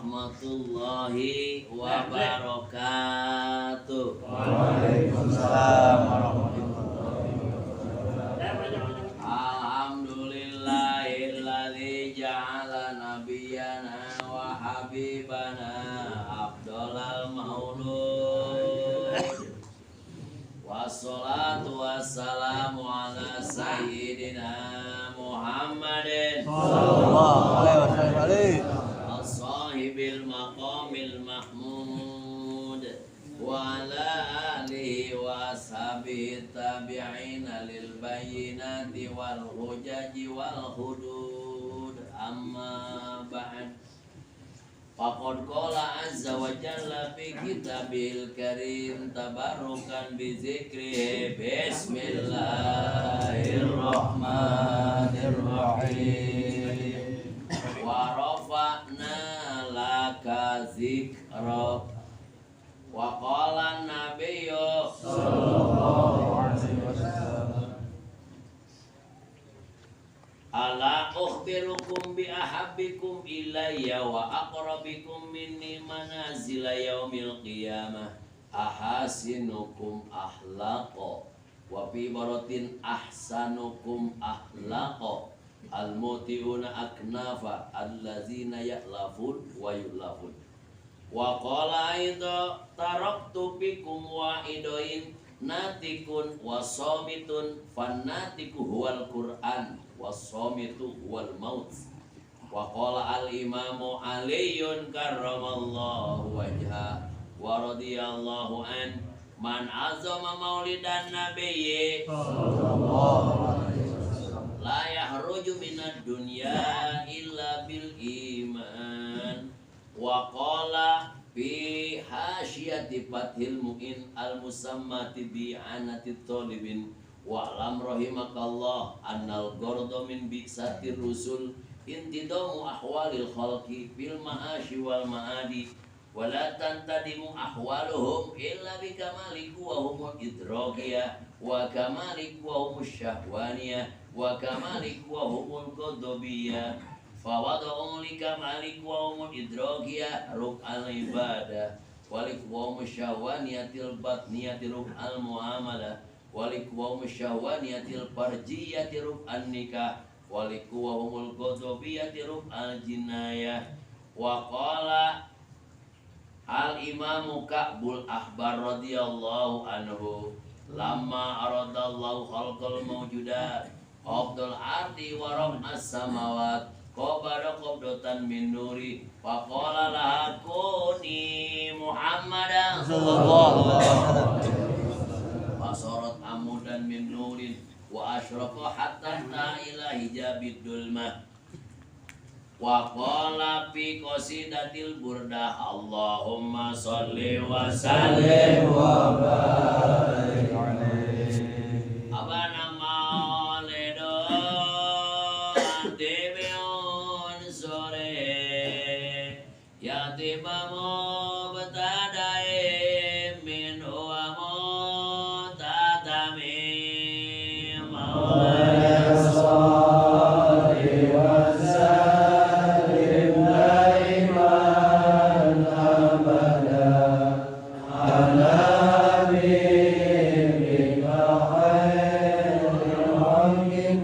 warahmatullahi wabarakatuh. Waalaikumsalam warahmatullahi wabarakatuh. Alhamdulillahilladzi ja'ala nabiyyana wa habibana afdhalal maulud. Wassalatu wassalamu ala sayyidina Muhammadin Sallallahu alaihi wasallam. as-sahibil maqamil mahmud wa ala alihi wa ashabihi tabi'ina lil bayyinati wal hujaji wal hudud amma ba'd. Faqad qala azza wa jalla fi kitabil karim tabarukan bi zikrihi bismillahirrahmanirrahim wa rafa'na laka zikrak wa qala nabiyyu Sallallahu alaihi wasallam. ala ukhbirukum bi ahabbikum ilayya wa aqrabikum minni manazila yaumil qiyamah ahasinukum ahlaqa wa fi baratin ahsanukum ahlaqa al-muti'una aknafa allazina ya'lafun wa yu'lafun wa qala aidha taraktu bikum wa'idoin natikun wasomitun fannatiku huwal Qur'an wasomitu huwal maut wa qala al-imamu aliyun karramallahu wajha wa radiyallahu an man azama maulidan nabiyyi Sallallahu alaihi wasallam. la yahruju minad dunya illa bil iman wa qala fi hasyiyati fathil mu'in al musammati bi anati talibin wa lam rahimakallah annal gordo min bi'satir rusul intidamu ahwalil khalqi fil ma'ashi wal ma'adi wa la tantadimu ahwaluhum illa bi kamaliku wa humul idrakiyah wa kamaliku wa humus syahwaniyah wa kamaliku wa humul qadabiyah fawada'um lika malik wa umul idrakiyah ruk'al ibadah walik wa umus syahwaniyatil batniyati ruk'al muamalah walik wa umus syahwaniyatil farjiyati ruk'al nikah walik wa umul qadabiyati ruk'al jinayah wa qala al-imamu Ka'bul Ahbar radhiyallahu anhu lamma aradallahu khalqal mawjudat qabdul ardi wa raf'as samawat qabara qabdatan min nuri wa qala laha kuni Muhammadan Sallallahu alaihi fasarat amudan min nurin wa asyraqa hatta ila hijabid dulmah wa qala fi qasidatil burdah Allahumma sholli wa sallim wa barik alaihi. abana maulidu antibiun sore yatibamu betadai min uamu tatami maulaya Salli wa sallim daiman abada ala habibika khairil khalqi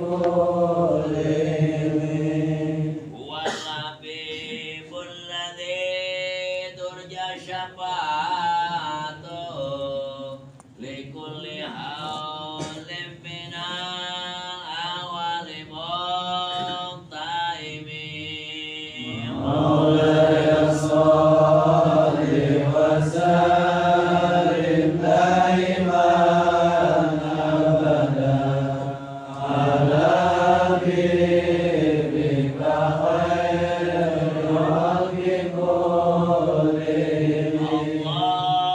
kullihim. Wal-habibul ladzi turja syafa'atuh likulli hawlin minal awali muqtaimi Maulaya salli wa sallim daiman abada ala habibika khairil khalqi kullihim.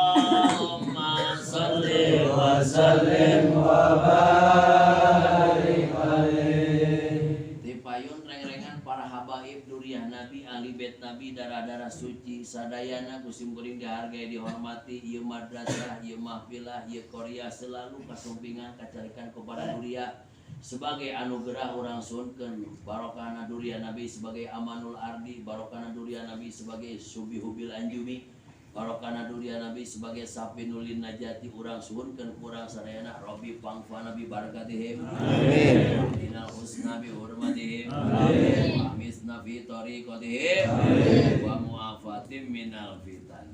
Allahumma salli Wa sallim wa barik alaihi. Tipayun reng-rengan para habaib duriah Nabi ahli bait Nabi darah-darah suci sadayana kusim kuring dihargai dihormati ieu madrasah ieu mahfilah ieu Korea selalu kasumpingan kacarikan kepada duriah sebagai anugerah urang sunkeun barokahna durian Nabi sebagai amanul ardi, barokahna durian Nabi sebagai subihubil anjumi, barokahna durian Nabi sebagai sapinulin najati urang sunkeun urang sadayana Rabbi pangfa Nabi barakatihim amin dinal husna bi hurmatihim amin amisna fi tariqatihim wa muafatim minal fitan.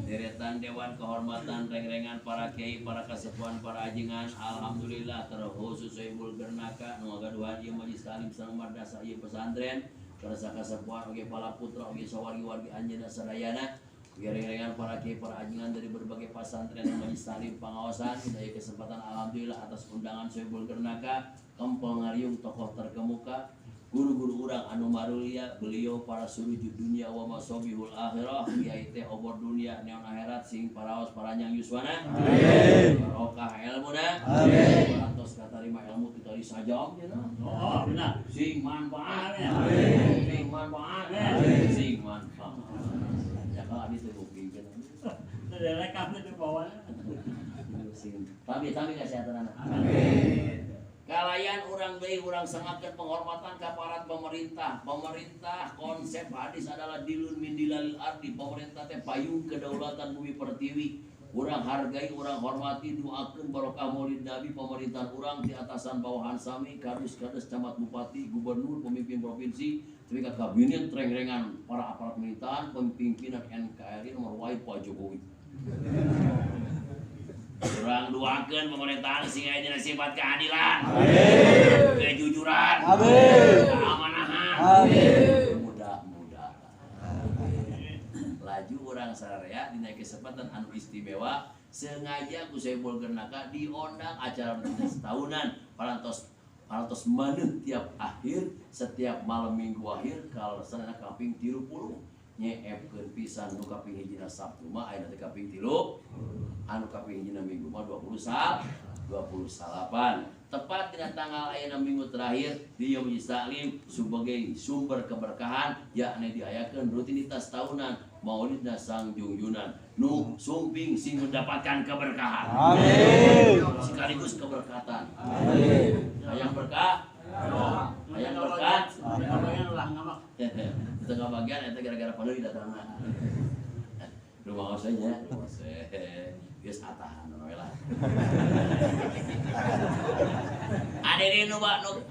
Deretan Dewan Kehormatan reng-rengan para kiai, para kasepuhan, para ajengan, alhamdulillah terkhusus Sohibul Gernaka nu ngagaduhan ieu majelis taklim sareng madrasah ieu pesantren, karasa kasepuhan oge pala putra oge sawargi-wargi anjeunna sadayana, reng-rengan para kiai, para ajengan dari berbagai pesantren dan majelis taklim pengawasan, daya kesempatan alhamdulillah atas undangan Sohibul Gernaka, kempel ngariung tokoh terkemuka, guru-guru urang anu marulia beliau para surujud dunia wa masobihul akhirah kiai teh obor dunia neon akhirat sing paraos paranyang yuswana amin barokah ilmuna amin parantos katarima ilmu kita disajam cenah oh benar sing manfaat amin sing manfaat amin sing manfaat ya ka di teu kuping cenah teu rekam di bawah sing tapi kesehatan amin. Kalayan urang deui urang sangatkeun penghormatan ka aparat pemerintah. Pemerintah konsep hadis adalah dilun min dilalil ardi. Pemerintah teh payung kedaulatan bumi pertiwi. Urang hargai, urang hormati, doakeun barokah Maulid Nabi pemerintahan urang di atasan bawahan sami, kadus-kadus, camat bupati, gubernur, pemimpin provinsi, tapi ka kabinet reng-rengan para aparat pemerintahan, pemimpinan NKRI nomor wae Pak Jokowi. Urang doakeun pemerintahan sing aya dina sifat keadilan, amin, kejujuran, amin, keamanahan, amin, mudah-mudahan. Laju urang sararea dina kesempatan anu istimewa sengaja ku Sohibul Gernaka diundang acara rutin setahunan parantos maneuh tiap akhir setiap malam minggu akhir kalau sanana kaping 30 nyeepkeun pisan nu kaping hijina Sabtu mah aya teh kaping 3 anu kaping hijina Minggu mah 28 tepat dina tanggal ayeuna minggu terakhir di Yaum Taklim sebagai sumber keberkahan yakni diayakeun rutinitas tahunan Maulidna Sang Junjunan nu sumping sing mendapatkan keberkahan amin sekaligus keberkatan amin hayang berkah hayang berkat hayang ulah ngamak tengah bagian eta gara-gara penuh datangna rumah osenya rumah oseh geus atahan we lah adeui nu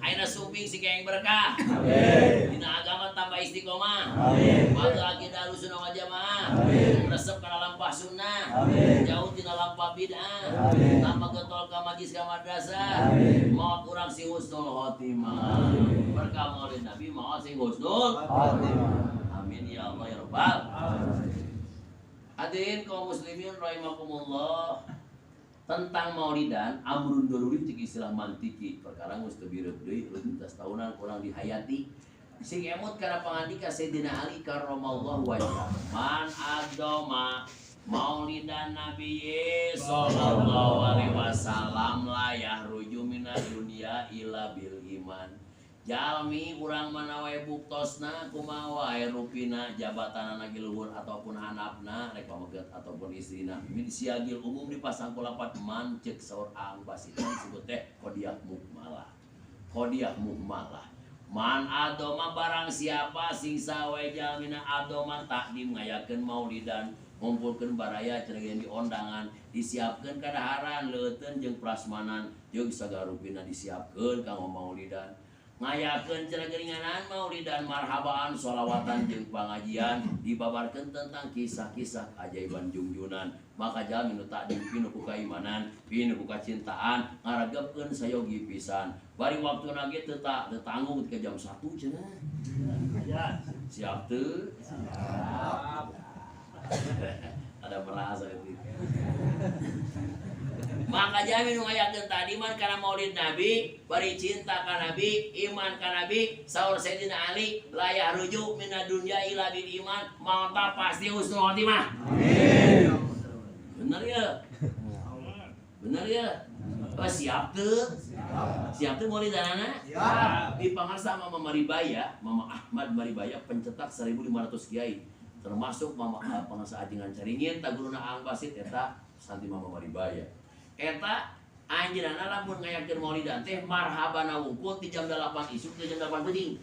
ayeuna sumping si kaeng berkah amin dina agama tambah istiqomah amin matur akidah Ahlussunnah wal Jamaah amin resep kana lampah sunnah amin jauh tina lampah bid'ah amin tambah getol ka majlis ka madrasah amin maot urang sing husnul khotimah berkah Maulid Nabi maot sing husnul khotimah amin ya Allah ya Rabbal alamin. Hadirin kaum muslimin rahimakumullah, tentang maulidan amrun daruri cik istilah mantiki perkara geus teu bireup deui rutinitas tahunan kurang dihayati sing emut kana pangandika Sayyidina Ali karramallahu wajhah man adoma maulidan Nabi sallallahu alaihi wasallam la yahruju minad dunya illa bil iman. Jalmi urang mana wae buktosna kumaha wae rupina jabatanana ge luhur ataupun hanapna rek pameget ataupun istrina min siagil umum dipasang kulapat man ceuk saur ang basitan disebut teh qodiyah mukmalah man adoma barang siapa sing sawe jalmina adoma takdim ngayakeun maulidan ngumpulkeun baraya cenah di ondangan disiapkeun kadaharan leuteun jeung prasmanan jeung sagarupina disiapkeun kanggo maulidan ngayakeun cenah geuninganan maulidan marhabaan sholawatan jeung pangajian dibabarkeun tentang kisah-kisah ajaiban junjunan maka jalmi nu takdim pinu ku kaimanan pinu ku kacintaan ngaregepkeun sayogi pisan bari waktuna ge teu tanggung ke jam 1 cenah siap teu siap ada merasa itu maka jamin ngayakeun tadi man kana Maulid Nabi bari cinta ka Nabi iman ka Nabi saur Sayyidina Ali la yahruju minad dunya illa bil iman maka pasti husnul khotimah amin bener ya oh, siap teu maulidanana siap di pangarsa Mama Maribaya Mama Ahmad Maribaya pencetak 1500 kiai termasuk Mama pengarsa ajengan caringin taguruna Ang Basit eta Santi Mama Maribaya eta Anjeunna lamun ngayakeun maulidan teh marhabana wungkul di jam 8 isuk ke jam 8 peuting.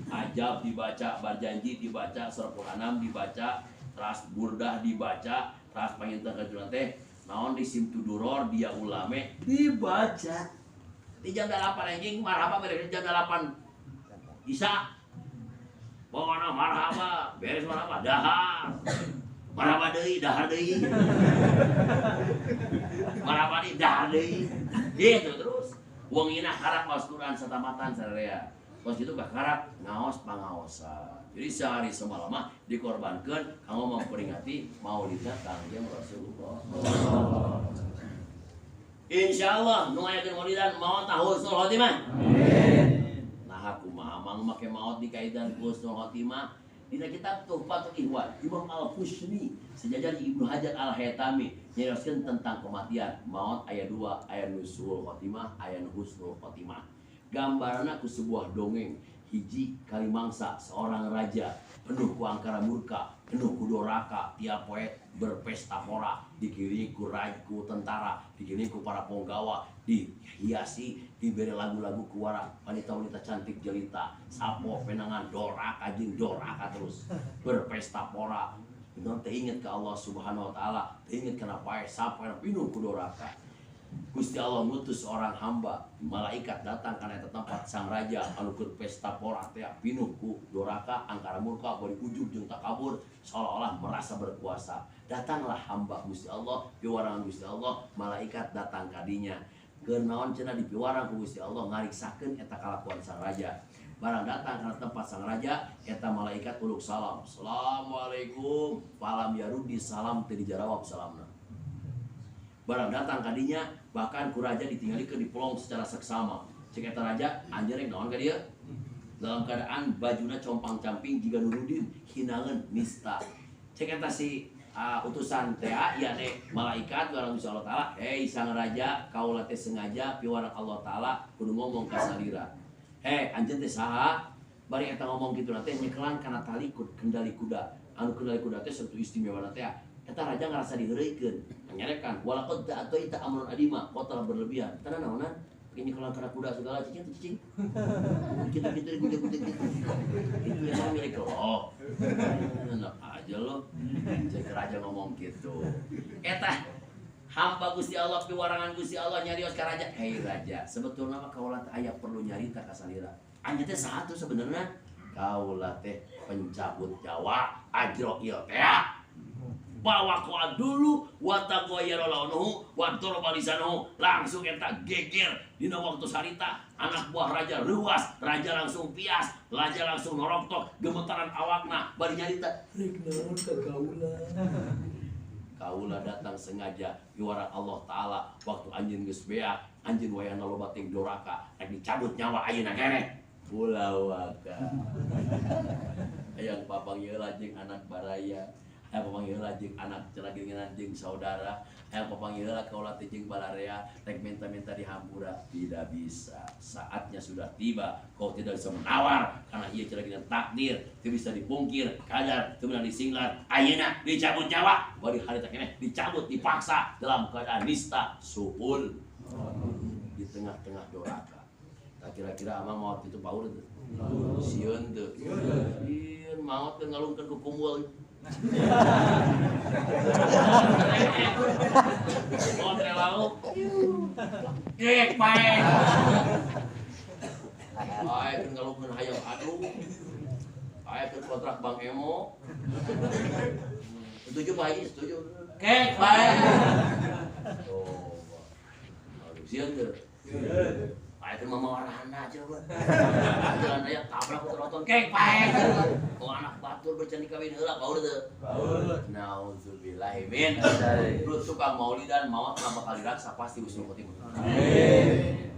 Ajab dibaca, berjanji dibaca, surah 6 dibaca, ras burdah dibaca, ras panginten kajuran teh naon disimtuduror dia ulame dibaca. Di jam 8 anjing marhaba beres jam 8 Isa. Pokona marhaba, beres marhaba dahar. Marhaba deui, dahar deui. Marhaba deui, dahar deui. Gitu terus. Wongina harap maos Quran satamatan sadaya. Pas itu kakarap ngaos pangaosan. Jadi sehari semalam dikorbankan kanggo memperingati maulidna Kangjeng Rasulullah. Insyaallah nu ngayakeun maulidan maot husnul khotimah. Amin. Nah kumaha mang make maot dikaitan husnul khotimah dina kitab Tuhfatul Ikhwan Imam Al-Husni sejajar Ibnu Hajar Al-Haytami menjelaskan tentang kematian maut ayat 2 ayat nusul khotimah ayat husnul khotimah. Gambaranna ku sebuah dongeng hiji kali mangsa seorang raja penuh ku angkara murka penuh ku doraka tiap poe berpesta pora dikiringi ku tentara dikiringi ku para punggawa dihiasi diberi lagu-lagu ku wara wanita-wanita cantik jelita sapo penangan doraka jeung doraka terus berpesta pora non teh inget ke Allah Subhanahu wa taala teh inget kana pae sapo penuh ku doraka. Gusti Allah ngutus seorang hamba malaikat datang karena tempat sang raja anu keur pesta pora teh pinuh ku doraka angkara murka bari ujug jeung takabur seolah-olah merasa berkuasa. Datanglah hamba Gusti Allah piwarangan Gusti Allah malaikat datang kadinya keur naon cenah dipiwarang ku Gusti Allah ngariksakeun eta kalakuan sang raja. Barang datang karena tempat sang raja eta malaikat uluk salam. Assalamualaikum. Falam yarudi salam teu dijawab salamna. Barang datang kadinya bahkan ku raja ditinggalikeun di pelong secara seksama. Cek eta raja anjeureng naon ka dieu? Dalam keadaan bajuna compang-camping jiga nurudin hinaeun nista. Cek eta si utusan teh ya nek malaikat barang Gusti Allah taala, "Hei sang raja, kaula teh sengaja piwarang Allah taala kudu ngomong ka salira." "Hei anjeun teh saha?" Bari eta ngomong kitu teh nyekelan kana tali kendali kuda. Anu kendali kuda teh satu istimewa teh eta raja ngerasa diheureukeun nyarekan walaqad ta'ata amrun adima qotala berlebihan tana naonan ini kalau kana kuda segala cicing kita kuda itu biasa milik lo enak aja lo cek raja ngomong gitu eta hamba Gusti Allah piwarangan Gusti Allah nyarios ka raja hei raja sebetulna mah kaula teh aya perlu nyarita ka salira anya teh satu sebenarnya kaula teh pencabut nyawa Ajrail teh bawa kuat dulu watagoyaro launuhu watoro balisanohu langsung eta geger dina waktu sarita anak buah raja ruas raja langsung pias raja langsung noroktok gemetaran awakna bari nyarita rek naon ka kaula datang sengaja piwara Allah taala waktu anjeun geus beak anjeun wayahna loba ting doraka rek dicabut nyawa ayeuna keneh pulau waka hayang papanggieun jeung anak baraya aya papanggieula jeung anak ceragingan jeung saudara aya papanggieula kaula teh jeung balarea rek minta-minta dihampura tidak bisa saatnya sudah tiba kau tidak bisa menawar karena ieu ceragingan takdir teu bisa dipungkir kadar teu benar disinglar ayeuna dicabut nyawa bari harita keneh dicabut dipaksa dalam keadaan nista suhul di tengah-tengah doraka kira-kira amang maot itu paur teu sieun teu sieun maot teu ngalungkeun ku kumpul Motre lauk Kek pae Pae kan ngalungkeun hayam adu Pae kan kontrak Bang Emo Setuju Pak Haji? Setuju Kek pae Aduh sieun teu Pae kan mama warahana coba jalan raya tabrak ku nonton kek pae oh anak batur bercandi kawin heula baur teu baur nauzubillahi min lu tukang maulidan maot kenapa kali raksa pasti husnul khotimah amin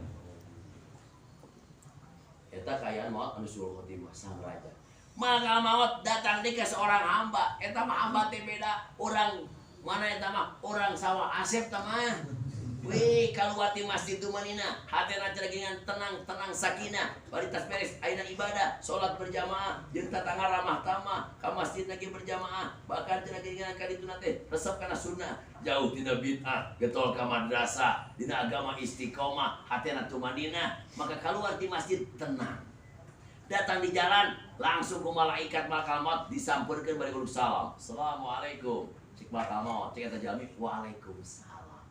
eta kayaan maot anu husnul khotimah sang raja maka maot datang di ke seorang hamba eta mah hamba teh beda urang mana eta mah urang sawah Asep teh mah wih, kalau wati masjid itu manina, hati ceragingan tenang sakinah, bari tas beres, ayeuna ibadah, sholat berjamaah, jeung tatangga ramah tamah, ka masjid masjid lagi berjamaah, bahkan cenah keinginan kali itu nanti resep kana sunnah, jauh tina bid'ah, getol ka madrasah, dina agama istiqomah, hatena tumadinah, maka keluar di masjid tenang. Datang di jalan langsung ke malaikat malakal maut disampurkeun bari guluk salam. Assalamualaikum. Cik malakal maut, cik eta jalmi waalaikumsalam.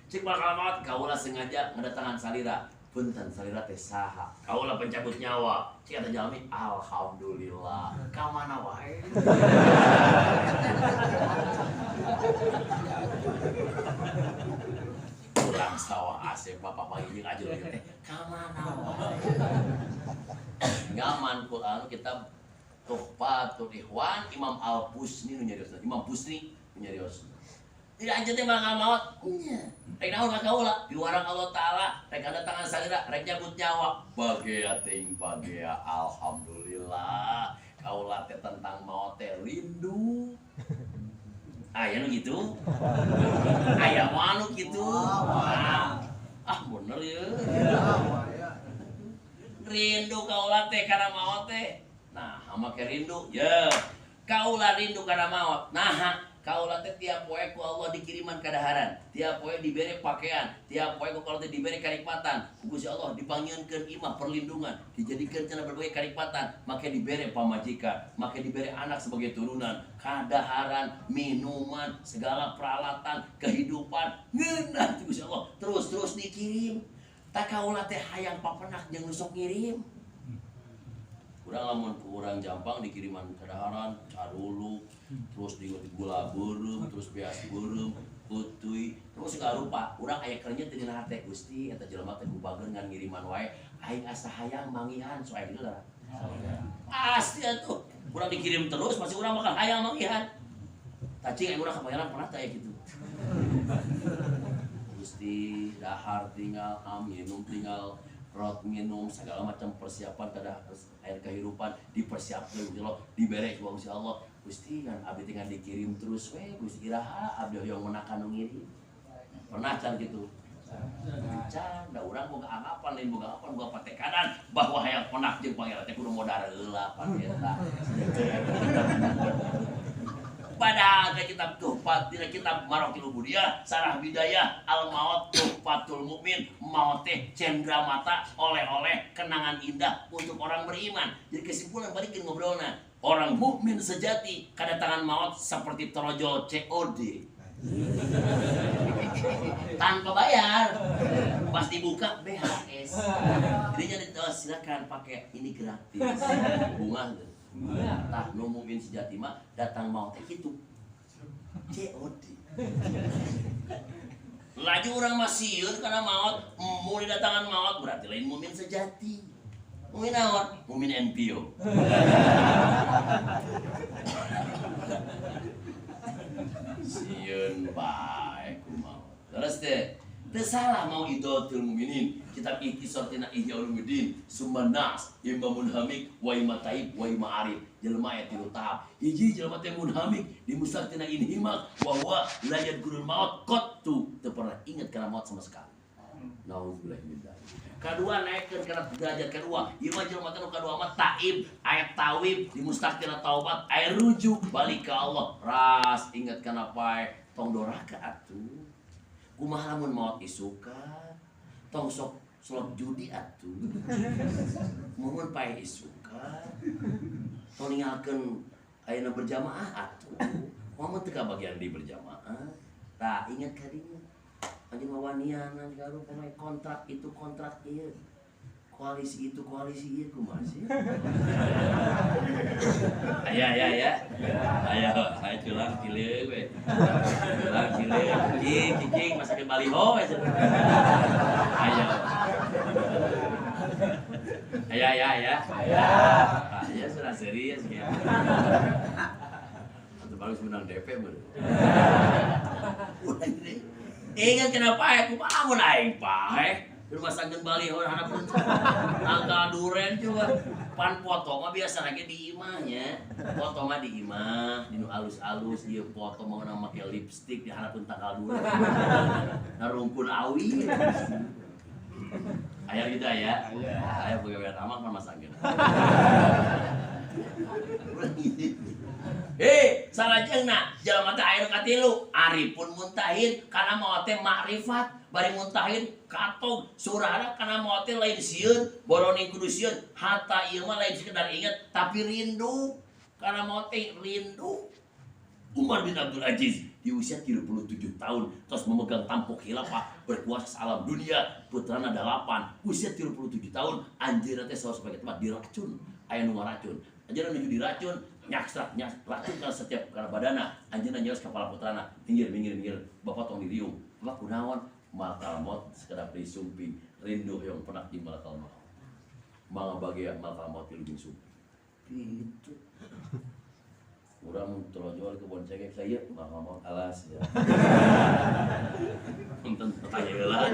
Cik malakal maut kaula sengaja ngedatangan salira. Punten salira teh saha? Kaula pencabut nyawa. Cik eta jalmi alhamdulillah. Ka mana wae? Kurang sawah asep bapak pagi jeung ajul teh. Ka mana wae? Ngaman Quran kitab Tuhfatul Ikhwan Imam Al-Busni nu nyariosna. Imam Busni nu nyariosna. Tidak anjeun teh bakal maot. Nya. Rek naon ka kaula? Di luarang Allah Taala rek ada tangan salira rek nyabut nyawa. Bagea ting bagea alhamdulillah. Kaula teh tentang maot teh rindu. Aya nu kitu? Aya mah nu kitu? Bener ya. Rindu kaula teh kana maot teh. Nah, make rindu. Ya. Kaula rindu kana maot. Nah, kaula teh tiap poe ku Allah dikiriman kadaharan. Tiap poe dibere pakaian. Tiap poe ku kaula teh dibere kanikmatan. Ku Gusti Allah dipanggieunkeun imah perlindungan, dijadikeun cenah berbagai kanikmatan, make dibere pamajikan, make dibere anak sebagai turunan, kadaharan, minuman, segala peralatan, kehidupan. Ngeunah ti Gusti Allah terus dikirim. Tak kaula teh hayang papenak jeung nusok ngirim. Urang lamun ku urang Jampang dikiriman kadaharan, carulu, terus di gula beureum, terus beas beureum, utuy, terus segala rupa. Urang aya kerenyet teh dina hate Gusti eta jelema teh bubageun ngan ngiriman wae, aing asa hayang mangihan soal kitu lah. Asli atuh. Urang dikirim terus masih urang bakal hayang mangihan. Tacing aing urang kapangeran pernah teh kitu. Gusti dahar tinggal minum tinggal rot minum segala macam persiapan kada air kehidupan dipersiapkan Gusti Allah dibere ku Gusti Allah. Gusti kan abdi tinggal dikirim terus we Gusti iraha abdi hoyong meunang nu ngirim. Pernah can kitu? Can da urang boga anggapan lain boga apa boga patekanan bahwa hayang penak jeung pangeran teh kudu modal heula pan eta. Padahal ada kitab Tuhfat, dina kitab Maraqil Ubudiyah, Sarah Bidayah, Al-Maut, Tuhfatul Mukmin, maut teh cendera mata, oleh-oleh kenangan indah untuk orang beriman. Jadi kesimpulan balikin ngobrolna, orang mukmin sejati kedatangan maut seperti terojol COD. Tanpa bayar, pas dibuka BHS. Jadi silakan pakai ini gratis, bunga. Tah nu mungkin sejati mah datang maut teh kitu. COD. Laju urang mah sieun kana maut, mun didatangan maut berarti lain mukmin sejati. Mukmin naon? Mukmin NPO. Sieun bae ku maut. Terus teh teu salah mau idotul mukminin. Kitab Ikhtisar tina Ihya Ulumuddin, Summan Nas, Imam Munhamik, wa Imam Taib, wa Imam Arif. Jelema aya 3 tahap. Hiji jelema teh munhamik, dimustak tina inhimak, wa huwa la yadkurul maut qattu, teu pernah ingat kana maut sama sekali. Nauzubillah min dzalik. Kadua naikkeun kana derajat kedua. Ieu mah jelema teh nu kadua mah taib, aya tawib, dimustak tina taubat, aya rujuk balik ka Allah. Ras ingat kana pae tong doraka atuh. Kumaha lamun maot isuka tong sok slot judi atuh mun pae isuka tong ninggalkeun ayeuna berjamaah atuh momen teu kabagian di berjamaah tah ingat ka dieu anjeun wawanianan karo pemain kontrak itu kontrak ieu koalisi itu koalisi ieu kumaha sih aya ayo culang kileuh we culang kileuh cicing masakeun baliho we aya sudah serius ya atau bagus menang DP bener ingat kenapa aku bangun aing pae rumah sanggeun baliho harapan angka duren juga pan foto mah biasa lagi di imahnya foto mah di imah dinu alus-alus dia foto mau make lipstick di harapan tanggal duren narungkun awi aya gitu ya aya pegawai taman kan masanggeun salajengna jalma teh aya nu katilu arifun muntahin kana maot teh makrifat bari muntahin katog surahna kana maot teh lain sieun boroni kudu sieun hatta ieu mah lain sekedar inget tapi rindu kana maot teh rindu. Umar bin Abdul Aziz di usia 37 tahun terus memegang tampuk khilafah berkuasa alam dunia putrana 8 usia 37 tahun anjeunna teh saos sebagai tempat diracun aya nu ngaracun anjeunna nuju diracun nyakstrak racun kana setiap kana badana anjeunna nyeros kepala putrana minggir bapak tong diriung bapak kunaon malakal maut sekedar disumpi rindu yang pernah di malakal maut mangga bagia malakal maut di sumpi gitu. Urang terjual ke bon cengek saya bakal mau alas ya. Punten tanya heula.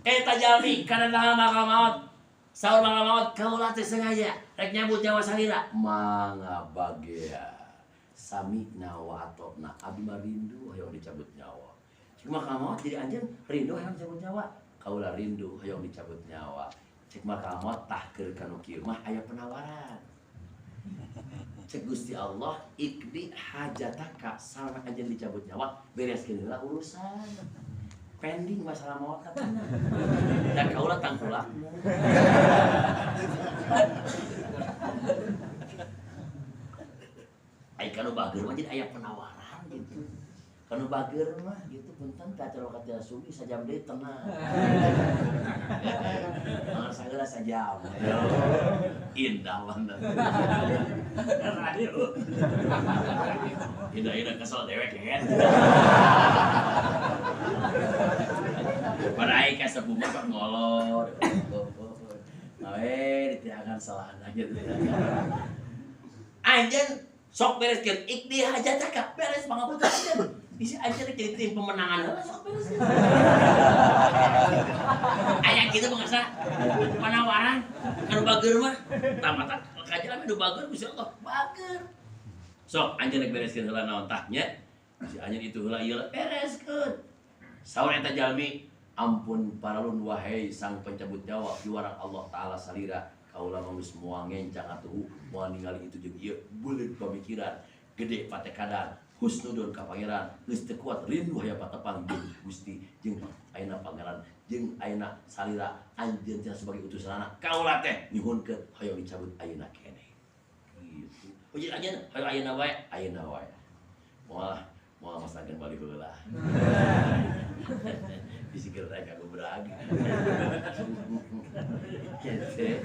Tajalmi kana tanggal bakal maut. Saur bakal maut kaula teh sengaja rek nyambut nyawa salira. Mangga bagia. Samina wa atobna abdi mah rindu hayang dicabut nyawa. Cik bakal maut jadi anjeun rindu hayang dicabut nyawa. Kaula rindu hayang dicabut nyawa. Cik bakal maut tah keur kanu kieu mah aya penawaran. Cek Gusti Allah ikdi hajataka sama aja dicabut nyawa bereskeun heula urusan pending masalah maut katana da kaula tangkulak ai kanu bager mah jadi aya penawaran gitu kanu bager mah gitu punten kacara kata sugi sajam deui tenang mangan sagala sajam indah banget indah kesel dewek kan pada aing kasebut mah ngolor ditiakan salah aja anjeun sok bereskeun ikdi hajataka beres pangapunten anjeun isi aja jadi tim pemenangan heula sok beres aya kitu bangsa penawaran kanu bager mah tamata kajalan anu bager Gusti Allah bager sok anjeun rek bereskeun heula naon tah nya si anjeun itu heula ieu bereskeun saur eta jalmi ampun paralun wahai sang pencabut nyawa juara Allah taala salira kaula mah geus moal ngencang atuh moal ningali itu jeung ieu beuleut pamikiran gede patekadan husnudun ka pangeran geus teu kuat rindu aya patepang jeung Gusti jeung ayeuna pangeran jeung ayeuna salira anjeun teh sebagai utusanna kaula teh nyuhunkeun hayang dicabut ayeuna keneh kitu uji anjeun hayang ayeuna wae moal masakeun bali heula bisikir rek aku beragi kieu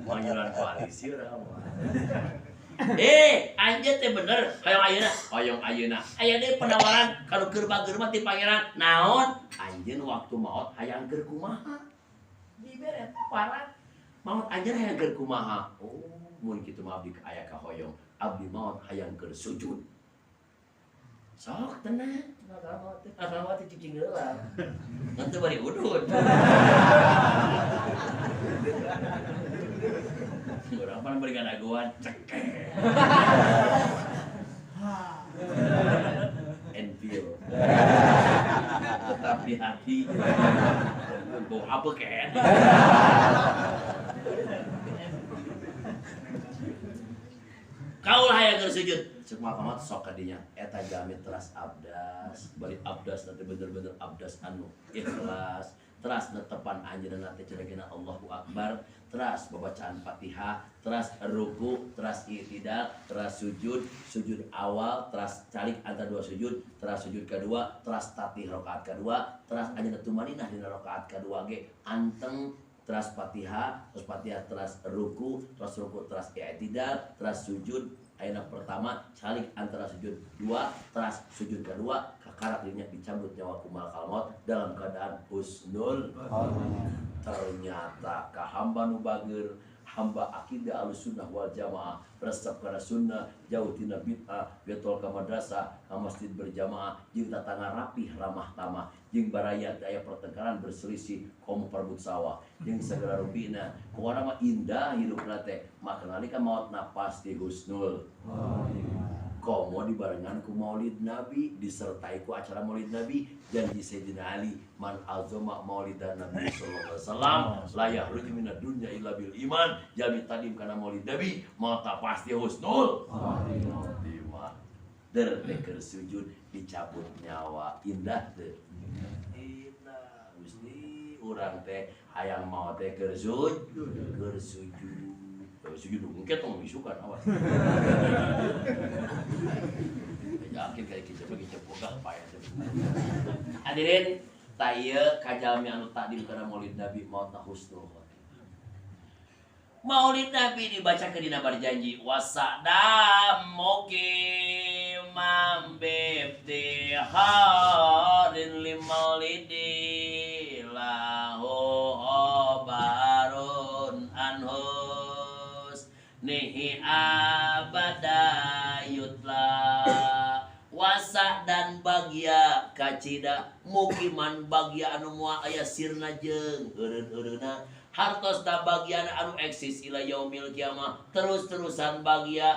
mau nyuran koalisi urang anjeun teh bener hayang ayeuna aya deui penawaran kalau keur bager mah ti pangeran naon anjeun waktu maot hayang keur kumaha dibere tawaran maot anjeun hayang keur kumaha oh mun kitu mah abdi aya ka hoyong abdi maot hayang keur sujud sok tenang asal maot cicing heula ngan teu bari udud urang pan bari ngadaguan cekek envil tetap di hati bau apa kan kaulah hayang keur sujud cek makamat sok kadinya eta jami teras abdas bari abdas nanti bener-bener abdas anu ikhlas teras netepan anjeunna teh cenah Allahu Akbar teras babacaan Fatihah teras ruku teras i'tidal teras sujud awal teras calik antara dua sujud teras sujud kedua teras tatih rakaat kedua teras anjeunna tumaninah dina rakaat kedua ge anteng teras Fatihah teras ruku teras i'tidal teras sujud ayeuna pertama calik antara sujud dua teras sujud kedua kakarak dirinya dicabut nyawa malakal maut dalam keadaan husnul ternyata ka hamba nu bager hamba akidah Ahlussunnah wal Jamaah resep kana sunnah jauh tina bid'ah betol ka madrasah ka masjid berjamaah jeung tatangga rapih ramah tamah jeung barayat aya pertengkaran berselisih kaum perebut sawah jeung segala rubina pokona mah indah hidupna teh maka nalika maotna pasti husnul komo dibarengan ku maulid Nabi, disertai ku acara maulid Nabi, janji Sayyidina Ali, man azama maulidan Nabi sallallahu alaihi wasallam la yakhruju minad dunya illa bil iman, jami tadim kana maulid Nabi maka pasti husnul khotimah. Keur sujud dicabut nyawa, indah teu? Indah. Gusti urang teh hayang mau teh keur sujud. Sujud mungkin tong isukan awas. Yakin kayak kita bagi cepogah payah. Hadirin, tayeu kajalmi anu takdim kana maulid Nabi maut husnul khotimah. Maulid Nabi dibacakeun dina berjanji wasadam muqimam bibti harin limaulidi lahu habarun anhus nihi abadayutla wasa dan bagia kacida mukiman bagia anu moal aya sirna jeung eureun-eureuna hartos da bagian anu eksis ila yaumil kiamah terus-terusan bagia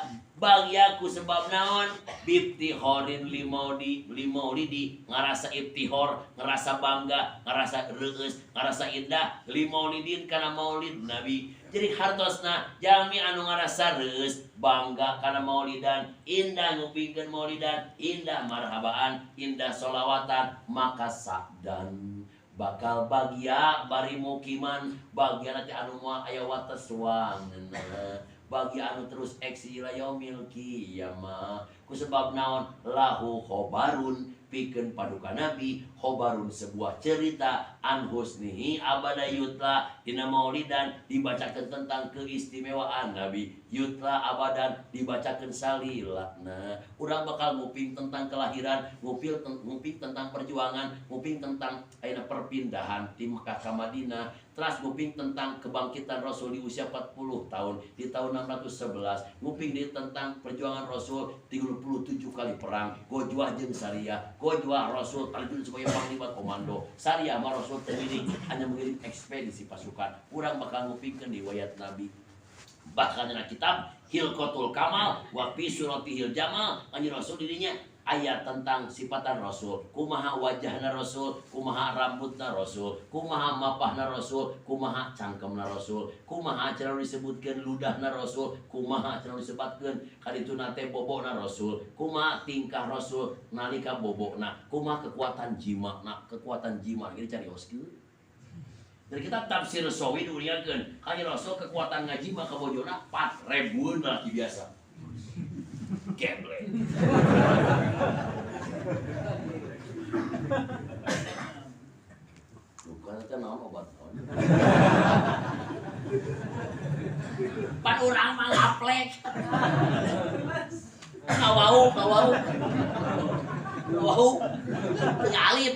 ku sebab naon bibtihorin limaulidi ngarasa ibtihor ngarasa bangga ngarasa reueus ngarasa indah limaulidin kana maulid Nabi. Jadi hartosna jami anu ngarasa reueus bangga kana maulidan indah ngupingkeun maulidan indah marhabaan indah sholawatan maka sakdan bakal bagia bari mukiman bagia nanti anu moal aya wates wangeunna bagia anu terus eksi ila yaumil qiyamah ku sebab naon lahu khobarun pikeun paduka Nabi khobarun sebuah cerita an husnihi abada yutla dina maulidan dibacakeun tentang keistimewaan Nabi yutla abadan dibacakeun salilahna urang bakal nguping tentang kelahiran nguping tentang perjuangan nguping tentang ayeuna perpindahan ti Makkah ka Madinah terus nguping tentang kebangkitan Rasul di usia 40 tahun di tahun 611 nguping di tentang perjuangan Rasul 37 kali perang Ghazwah jeung Sariyah Ghazwah Rasul terjun sebagai panglima komando Sariyah mah Rasul terpilih hanya mengirim ekspedisi pasukan urang bakal ngupingkeun riwayat Nabi bahkan dina kitab Hilqatul Kamal wa fi Suratihil Jamal anjeun Rasul dirinya ayat tentang sifatan Rasul kumaha wajahna Rasul kumaha rambutna Rasul kumaha mapahna Rasul kumaha cangkemna Rasul kumaha cara disebutkeun ludahna Rasul kumaha cara disebutkeun kadituna teh bobona Rasul kumaha tingkah Rasul nalika bobona kumaha kekuatan jimana jadi carioskeun dari kitab tafsir Sawi diurangkeun kanjeng Rasul kekuatan ngaji mah ka bojona 4.000 laki biasa geble bukan teh naon obat pan urang mah ngaplek kawau ngalip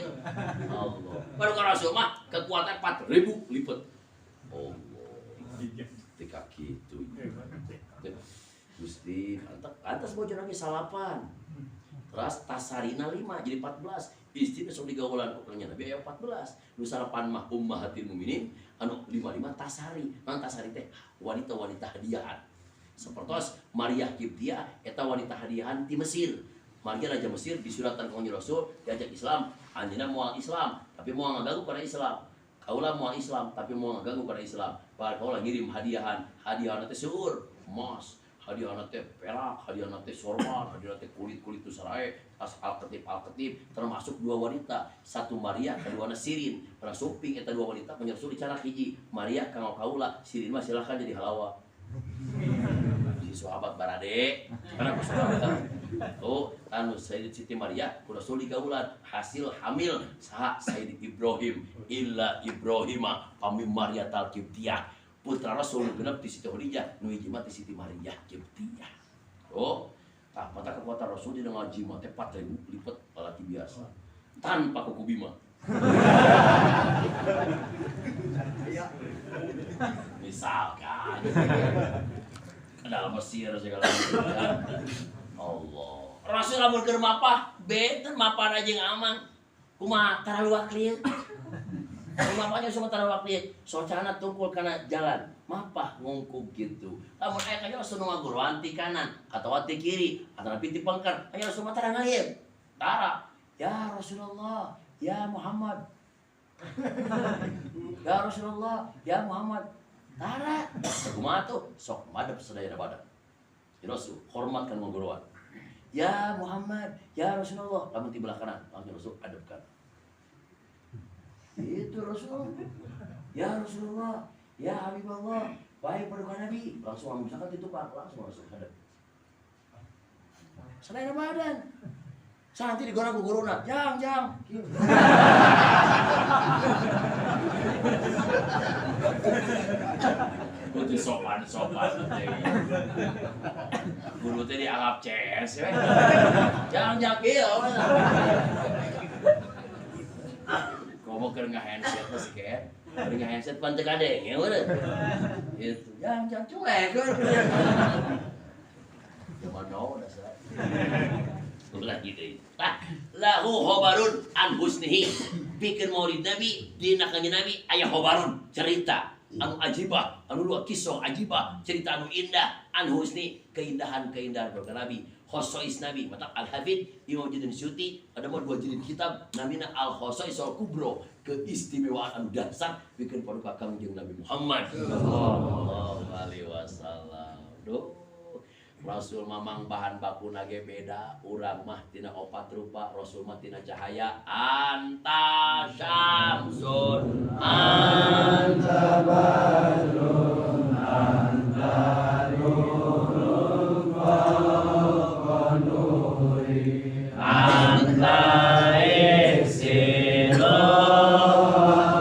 Allah baru Rasul mah kekuatan 4.000 lipat Allah tika kitu Gusti antas bojona ge 8 terus tasarina 5 jadi 14 istri sok digawulan ku Nabi aya 14 nu 8 mah ummahatil mukminin anu 55 tasari non tasari teh wanita-wanita hadiahan sapertos Maria Kiptia eta wanita hadiahan ti Mesir Maria raja Mesir disuratan ka Rasul diajak Islam anjeunna moal Islam tapi moal ngaganggu pada Islam kaula moal Islam tapi moal ngaganggu pada Islam par kaula ngirim hadiahan teh seueur emas hadiah teh perak, hadiah teh sorban, hadiah teh kulit tu sarai, tas alketip, termasuk 2 wanita, satu Maria, kedua Sirin. Pada suping eta 2 wanita menyusul di canak hiji. Maria kanggo kaula, Sirin mah silakan jadi halawa. Si sahabat barade, karena sahabat. Oh, anu Sayyid Siti Maria, Rasul digaulan hasil hamil saha Sayyid Ibrahim, illa Ibrahima pami Maria Talqibtiyah. Putra Rasul genep di Siti Khadijah nu hiji mah di Siti Maria Kiptiyah. Oh, tah mata kekuatan Rasul dina ngaji mah teh 4.000 lipat lalaki biasa. Tanpa kuku bima. Misalkan ke dalam Mesir segala macam. Allah. Rasul lamun keur mapah, benten mapana jeung amang. Kumaha taraluak lieu. Mapanya sementara waktu socana tungkul karena jalan mapah ngungkuk gitu. Lamun aya kanya langsung ngaguruan ti kanan atau ti kiri atau ti pengker hanya langsung mata ngayem. Tara, ya Rasulullah, ya Muhammad. Ya Rasulullah, ya Muhammad. Tara, kumaha tuh sok madep sadaya badak. Ya Rasul, hormatkan mangguruan. Ya Muhammad, ya Rasulullah, lamun ti belah kanan, langsung Rasul adepkan. Itu Rasul. Ya Rasulullah, ya Habibullah, baik paduka Nabi. Langsung misalkan itu Pak, langsung hadap. Selain badan. Santi digoreng ku guruna, jang. Kudu sopan. Guru teh dianggap CS we. Jang kieu. Komo keur nga-handset masih kan? Keur nga-handset pan teu kadeng ya urang. Gitu. Jang cuek. Zaman now dasar. Ulah gitu. Lahu khobarun an husnihi. Bikin maulid Nabi, dina kanjeng Nabi aya khobarun, cerita anu ajibah, anu luar kisah ajibah, cerita anu indah, an husni, keindahan keluarga Nabi. Khosois Nabi, mata Al-Hafidz Imam Jidin Syuti ada mau 2 jilid kitab namina Al-Khosois Al-Kubro, keistimewaan anu dasar bikin paduka Kangjeng Nabi Muhammad sallallahu alaihi wasallam. Rasul mamang bahan baku nage beda, urang mah tina 4 rupa, Rasul mah tina cahaya. Anta syamsun, anta badrun, anta nurun fawqa nuri, anta iksirul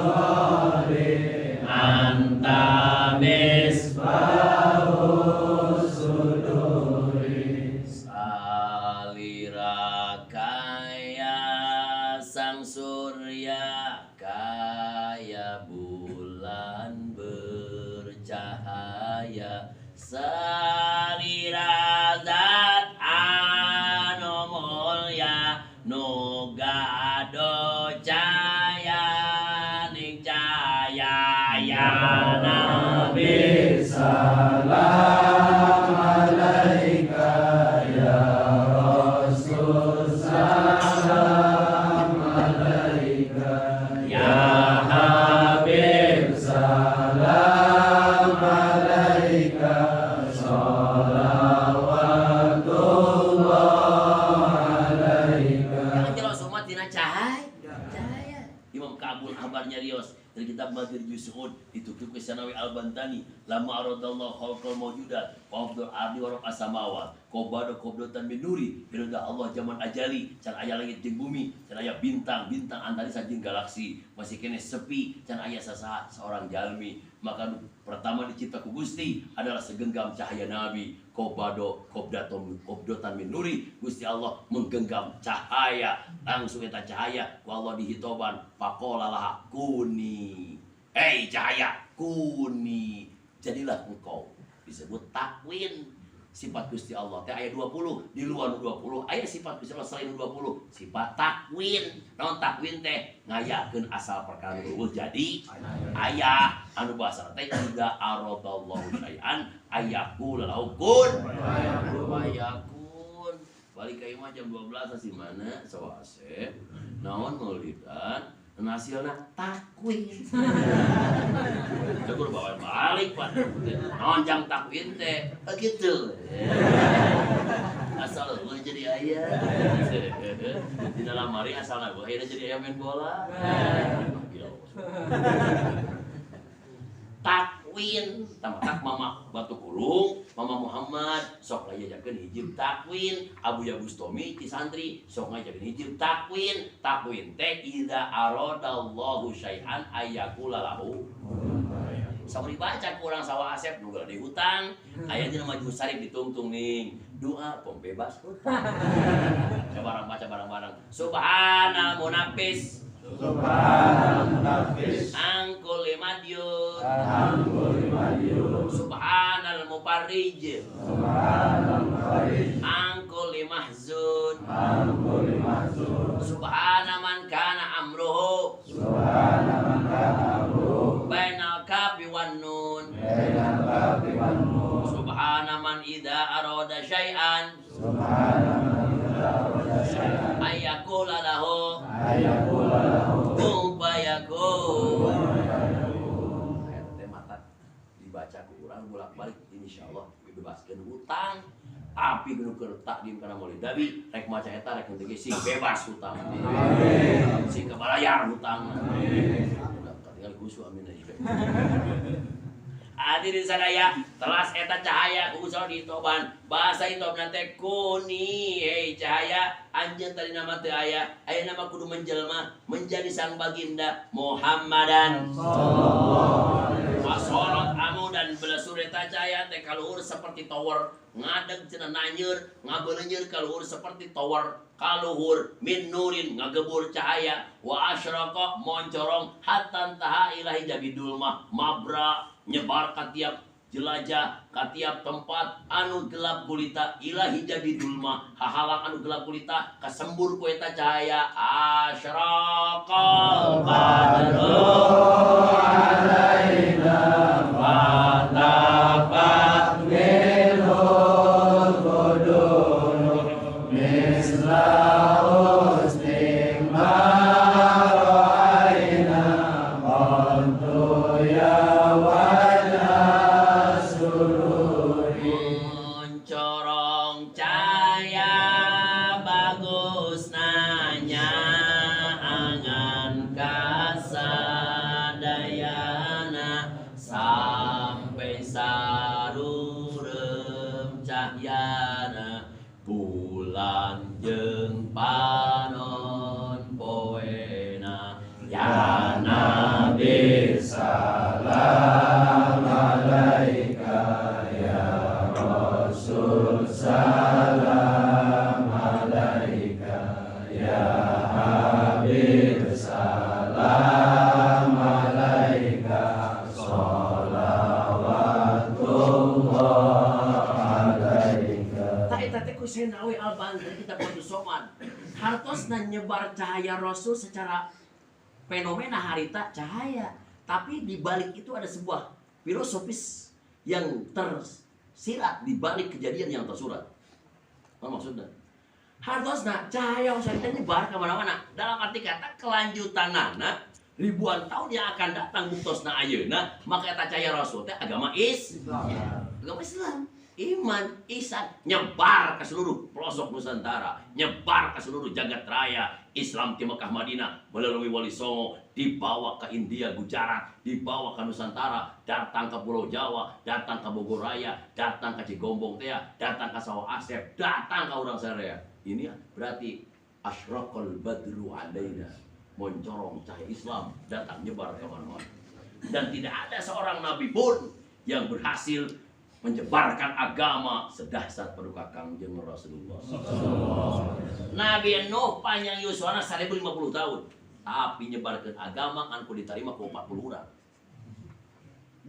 ghari, anta misbahus suduri. salira kaya sang surya, kaya bulan bercahaya, salira zat anu mulya, nu gado cahaya ning cahaya ya Nabi. Salam alaika ya Rasul, salam alaika ya Habib, salam alaika, salawatullah alaika. Yang jelas umat tina cahaya. Imam Kabul kabarnya rios dari kitab Madir Yusud ditutup ke Sanawi Al-Bantani lama aradallahu khalqal mawjudat wa afdal ardi wa rabbas samawat qobada qobdatan min nuri irada Allah zaman ajali can aya langit jeung bumi can aya bintang antara sajing galaksi masih kene sepi can aya sasaha seorang jalmi. Maka pertama dicipta ku Gusti adalah segenggam cahaya Nabi. Qobdatan min nuri, Gusti Allah menggenggam cahaya, langsung eta cahaya ku Allah dihitoban faqala laha kuni. Hei cahaya, kuni. Jadilah engkau. Disebut takwin. Sifat Gusti Allah teh aya 20, di luar 20 aya sifat Gusti Allah selain 20, sifat takwin. Non takwin teh ngayakeun asal perkara eueuh jadi aya anu basa teh ida aradallahu syai'an ayakul lahu kun fayakun. Balik ka imah jam 12 sih mana sawase naon maulidan hasilna takwin. Cukup bawa balik Pak. Naon jang takwin teh kitu. Asal lu jadi ayah. Di dalam mari asal nabu akhirnya jadi ayah main bola. Takwin, tamatak mama Batu Kurung, mama Muhammad, sok ngajajakeun hijib takwin, Abu Ya Bustomi ti santri, sok ngajajakeun hijib takwin. Takwin teh idza aradallahu syai'an ayyakula lahu. Sabari baca ku urang sawa Asep nu di hutang, aya dina Majlis Syarif ditungtung ning doa pom bebas hutang. Barang baca barang-barang. Subhanal munafis. Subhanal munafis. Angkul limadyun. Angkul limadyun. Subhanal mufarrij. Subhanal mufarrij. Angkul limahzun. Angkul limahzun. Subhana man kana amruhu. Subhana man kana man idza arada syai'an ayyaqula lahu kun fayakun. Ayat teh mata dibaca ku urang bolak-balik insyaallah bebaskeun hutang. Tapi kudu kertak di kana Maulid Nabi rek maca eta rek teu sing bebas hutang. Amin. Sing kebalayar hutang. Amin. Tinggal kusu amin aja. Hadirin sadaya, telas eta cahaya usul di toban. Bahasa itobna teh kuni, hei cahaya anjeun tadi nama teu aya. Aya nama kudu menjelma menjadi sang baginda Muhammadan sallallahu alaihi wasallam. Amudan belasur eta cahaya teh kaluhur seperti tower, ngadeg cenah nanyeur, ngabeuleunyeur kaluhur seperti tower. Kaluhur min nurin ngagebur cahaya wa asyraqa moncorong hatta taha ilahi jabidul mabra nyebar ka tiap jelajah ka tiap tempat anu gelap gulita ilahi jabidul hahalang anu gelap gulita kasembur ku eta cahaya asyraqal badru alaina fatabat minul qudun misla hartosna nyebar cahaya Rasul secara fenomena harita cahaya, tapi di balik itu ada sebuah filosofis yang tersirat di balik kejadian yang tersurat. Apa maksudnya? Hartosna cahaya Rasul itu nyebar kemana-mana. Dalam arti kata kelanjutanana ribuan tahun yang akan datang buktosna ayeuna, maka eta cahaya Rasul teh agama Islam. Agama Islam. Iman, ihsan nyebar ke seluruh pelosok Nusantara, nyebar ke seluruh jagat raya. Islam di Mekah Madinah melalui Wali Songo dibawa ke India Gujarat, dibawa ke Nusantara, datang ke Pulau Jawa, datang ke Bogor Raya, datang ke Cigombong teh, datang ke Sawah Asep, datang ke Urang Saraya. Ini berarti asyraqal badru alaina, mencorong cahaya Islam datang nyebar ke mana-mana. Dan tidak ada seorang nabi pun yang berhasil menyebarkan agama sedahsyat paduka Kangjeng Rasulullah. Nabi Nuh panjang yuswana 1050 tahun, tapi nyebarkan agama kan ku diterima ku 40 urang.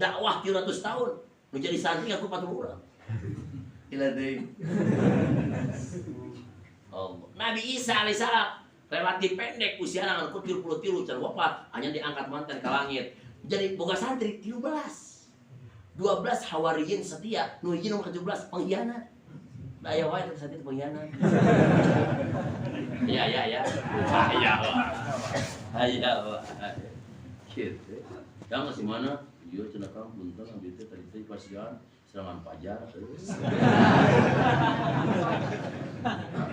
Dakwah 300 tahun, nu jadi santri aku 40 urang. Gila deui. Allah. Nabi Isa alaihissalam relatif pendek usiana ngan ku 33 can wafat, hanya diangkat manten ka langit. Jadi boga santri 13. 12 hawariyin setia, nu hiji nomor 17 pengkhianat. Da aya wae santri pengkhianat. Ya. Ayo. Gitu. Yang masih mana? Iya cenah kang bentar ambil teh tadi pas jalan serangan pajar terus.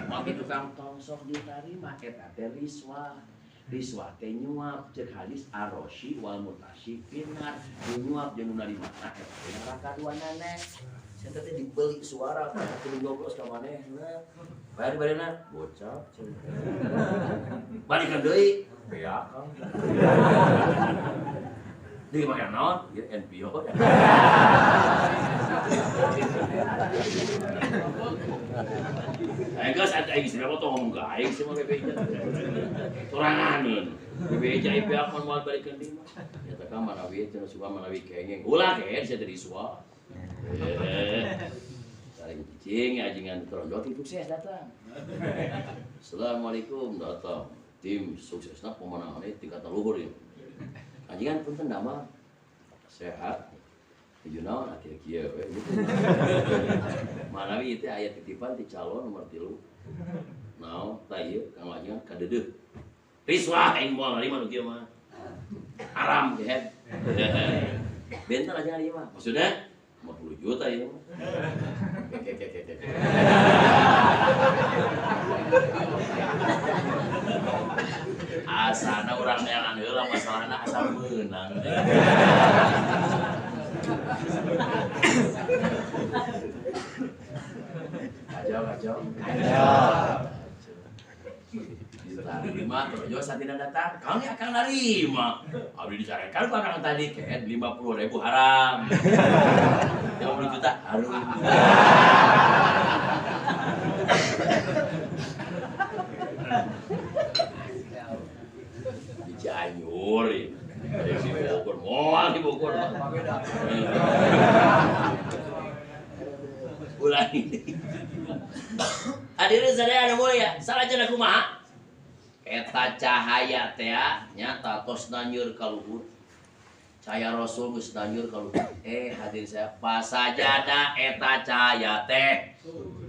Maki tukang tong sok ditarima eta teh riswah. Riswah teh nyuap cek hadis arosyi wal mutasyi finar nyuap jeung nu narima eta neraka duanana. Saya teh dibeli suara ka 12 ka manehna. Bayar-bayarna bocah. Balikeun deui beak kang. Dia pakai naon? Ya NPO. Guys, ada aing sebenarnya tuh ngomong gak aing sih mah BPJ. Soranganeun. BPJ IP akan mau balikeun di mah. Ya teh ka manawi cenah suka manawi kengeng. Ulah ke saya dari suwa. Saling cicing ajingan teronjol sukses datang. Assalamualaikum datang. Tim suksesna pemenangan tingkat luhur ya. Anjingan punten damel sehat Tujuh naon akhir kieu we gitu. Manawi teh aya titipan ti calon nomor 3. Naon tah ieu Kang Wajian kadeudeuk. Riswah aing moal lima nu kieu mah. Haram ge. Bentar aja ieu mah. Maksudnya 50 juta ieu mah. Asana urang neangan heula masalahna asal meunang. Kacau. Diterima terus satina datang, kami akan nerima. Abdi dicarekan barang tadi kayak 50.000 haram. 50 juta harum. Di Cianjur ini. Di Bogor, moal di Bogor. Ulangi. Hadirin sadaya anu mulia, salajana kumaha? Eta cahaya teh nyata tos nanyeur ka luhur. Cahaya Rasul geus nanyeur ka luhur. Hadirin saya, pasajada eta cahaya teh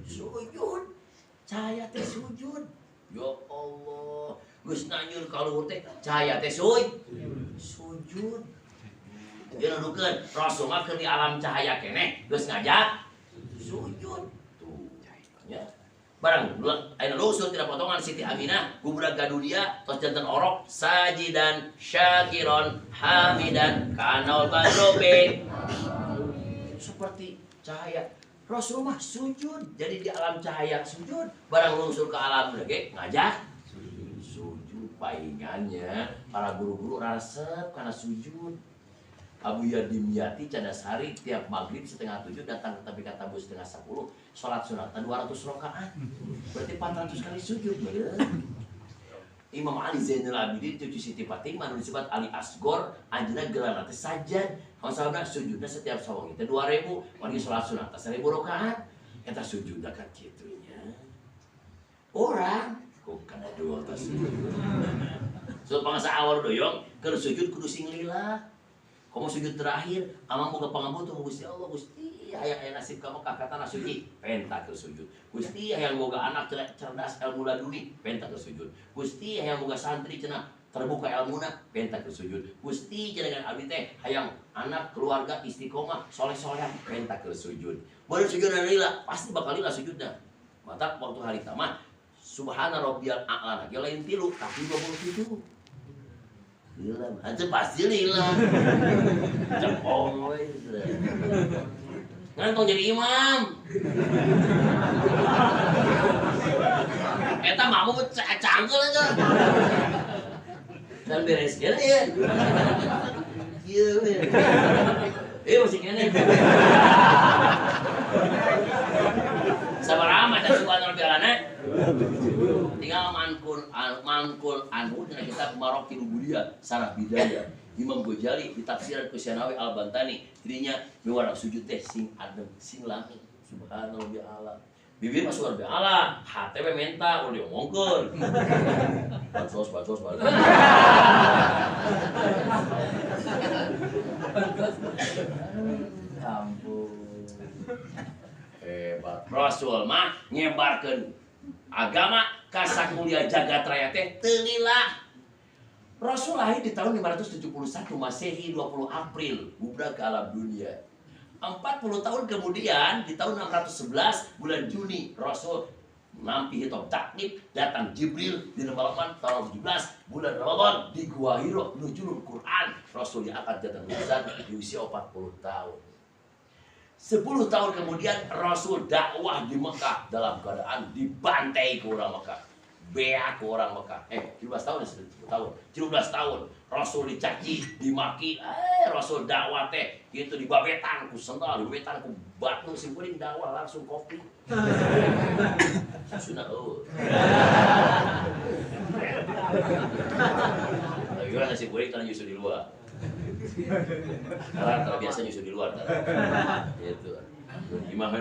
sujud. Cahaya teh sujud. Ya Allah, geus nanyeur ka luhur teh cahaya teh sujud. Dia nudukeun Rasul mah keur di alam cahaya keneh geus ngajak sujud. Tuh, nya. Barang ayeuna luhur tidak potongan Siti Aminah bubudak gadudia tos janten orok sajidan syakiron hamidan kanal badrobe. Seperti cahaya Rasul mah sujud. Jadi di alam cahaya sujud. Barang luhur ke alam lagi ngajak sujud. Paingannya para guru-guru resep karena sujud. Abu Yadimyati Cadasari tiap maghrib 6:30 datang ke tepi katabu 9:30 sholat sunatan 200 rakaat berarti 400 kali sujud bener. Imam Ali Zainal Abidin cucu Siti Fatimah disebut Ali Asgor anjeunna geulana teh sajad masalahna sujudna setiap sawang teh 2000 mani sholat sunatan 1000 rakaat eta sujudna kan kitu nya orang kok kana doa tas sujud so pangasa awal doyong keur sujud kudu sing lillah. Kamu sujud terakhir, amang boga pangabutuh Gusti Allah, Gusti aya nasib ka Mekah katana suci, penta keur sujud. Gusti hayang boga anak cerdas ilmu laduni, penta keur sujud. Gusti hayang boga santri cenah terbuka ilmuna, penta keur sujud. Gusti jenengan abdi teh hayang anak keluarga istiqomah soleh-soleh, penta keur sujud. Baru sujud lillah, pasti bakal lillah sujudna. Mata waktu hari tamat, subhana rabbiyal a'la, ge lain 3 tapi 27. Lila, aja pasti lila. Cepong we. Ngantong jadi imam. Eta mamu canggel aja. Dan beres kene ya. Ieu we. Masih kene. Sabaraha maca subhana rabbiyal a'la. Tinggal mangkul anu dina kitab Maraqil Budiyah Sarah Bidayah Imam Ghazali di tafsiran Kusyanawi Al-Bantani dirinya miwarang sujud teh sing adem sing langi subhanallah bi ala bibir mah suar bi ala hate we menta udah diomongkeun bansos ampun hebat Rasul mah nyebarkeun agama kasak mulia jagat raya teh teu lila. Rasul lahir di tahun 571 Masehi 20 April budak ke alam dunia. 40 tahun kemudian di tahun 611 bulan Juni Rasul nampi hitop taklif datang Jibril di Ramadan tahun 17 bulan Ramadan di Gua Hiro nujulun Quran. Rasul diangkat datang di usia 40 tahun. 10 tahun kemudian Rasul dakwah di Mekah dalam keadaan dibantai ke orang Mekah. Beak ke orang Mekah. 17 tahun ya 10 tahun. 17 tahun Rasul dicaci, dimaki. Rasul dakwah teh gitu dibabetan ku sendal, dibabetan ku batu simpuling dakwah langsung kopi. Sunah Tapi gimana nasi kuning karena nyusu di luar. Karena biasa nyusu di luar. Gitu. Gimana?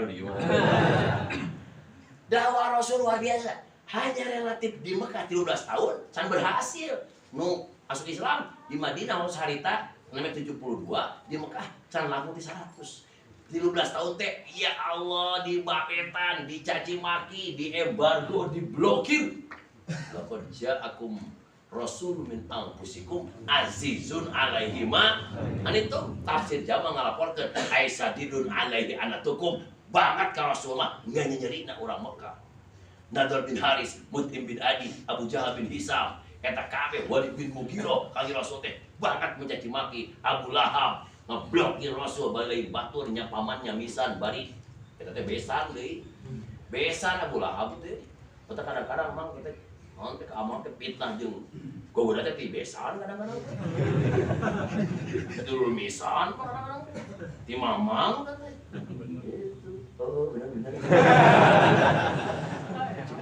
Dakwah Rasul luar biasa. Hanya relatif di Mekah 13 tahun, can berhasil. Nu masuk Islam di Madinah harus harita namanya 72 di Mekah can langkung 100. 13 tahun teh, ya Allah, dibapetan, dicaci maki, diembargo, diblokir. Laqad ja'akum rasul min anfusikum azizun alaihi ma itu tafsir Jamal ngalaporkeun aisadidun alaihi anatukum banget ka Rasulullah nyeri-nyerina urang Mekah. Nadar bin Haris, Mut'im bin Adi, Abu Jahal bin Hisam, eta kabeh Walid bin Mughirah kali Rasul teh banget mencaci maki. Abu Lahab ngeblokir Rasul balai batur nya pamannya misan bari eta teh besan deui. Besan Abu Lahab teh. Eta kadang-kadang mang kita naon teh ka amal teh fitnah jeung gogoda teh ti besan kadang-kadang. Dulur misan kadang-kadang. Ti mamang teh. Oh, bener-bener.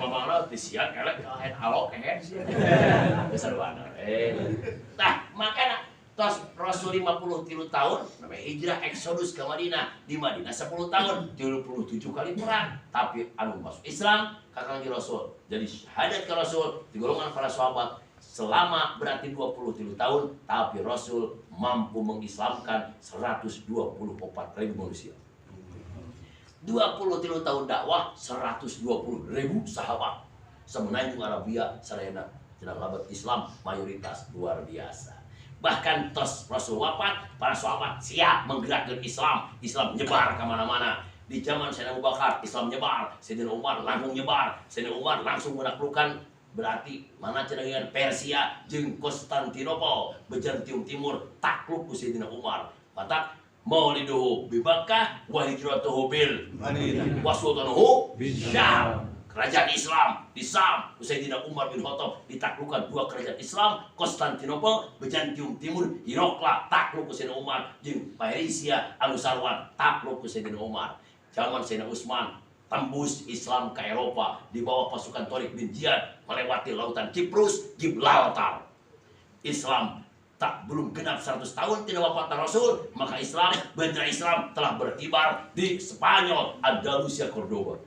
Mamangna teh sia kelek kahen alok kahen sia. Besar banget. Tah, makana tos Rasul 53 tahun namanya hijrah Exodus ke Madinah. Di Madinah 10 tahun 37 kali perang, tapi anu masuk Islam kakang Rasul. Jadi syahadat ke Rasul digolongkan para sahabat selama berarti 27 tahun, tapi Rasul mampu mengislamkan 124.000 manusia. 23 tahun dakwah 120.000 sahabat. Semenanjung Arabia sarayana cenah labat Islam mayoritas luar biasa. Bahkan tos Rasul wafat, para sahabat siap menggerakkan Islam. Islam nyebar kemana-mana. Di zaman Sayyidina Abu Bakar, Islam nyebar. Sayyidina Umar langsung nyebar. Sayyidina Umar langsung menaklukkan berarti mana cenah Persia jeung Konstantinopel Bizantium Timur takluk ku Sayyidina Umar. Batak Mauliduhu bi Makkah wa hijratuhu bil Madinah wa sultanuhu Syam. Kerajaan Islam di Sam, Sayyidina Umar bin Khattab ditaklukkan dua kerajaan Islam, Konstantinopel, Bizantium Timur, Hirokla takluk ku Sayyidina Umar, jeung Persia anu sarwan takluk ku Sayyidina Umar. Zaman Sayyidina Utsman tembus Islam ke Eropa di bawah pasukan Tariq bin Ziyad melewati lautan Kiprus, Gibraltar. Islam tak belum genap 100 tahun tidak wafat Rasul, maka Islam, bendera Islam telah berkibar di Spanyol, Andalusia, Cordoba.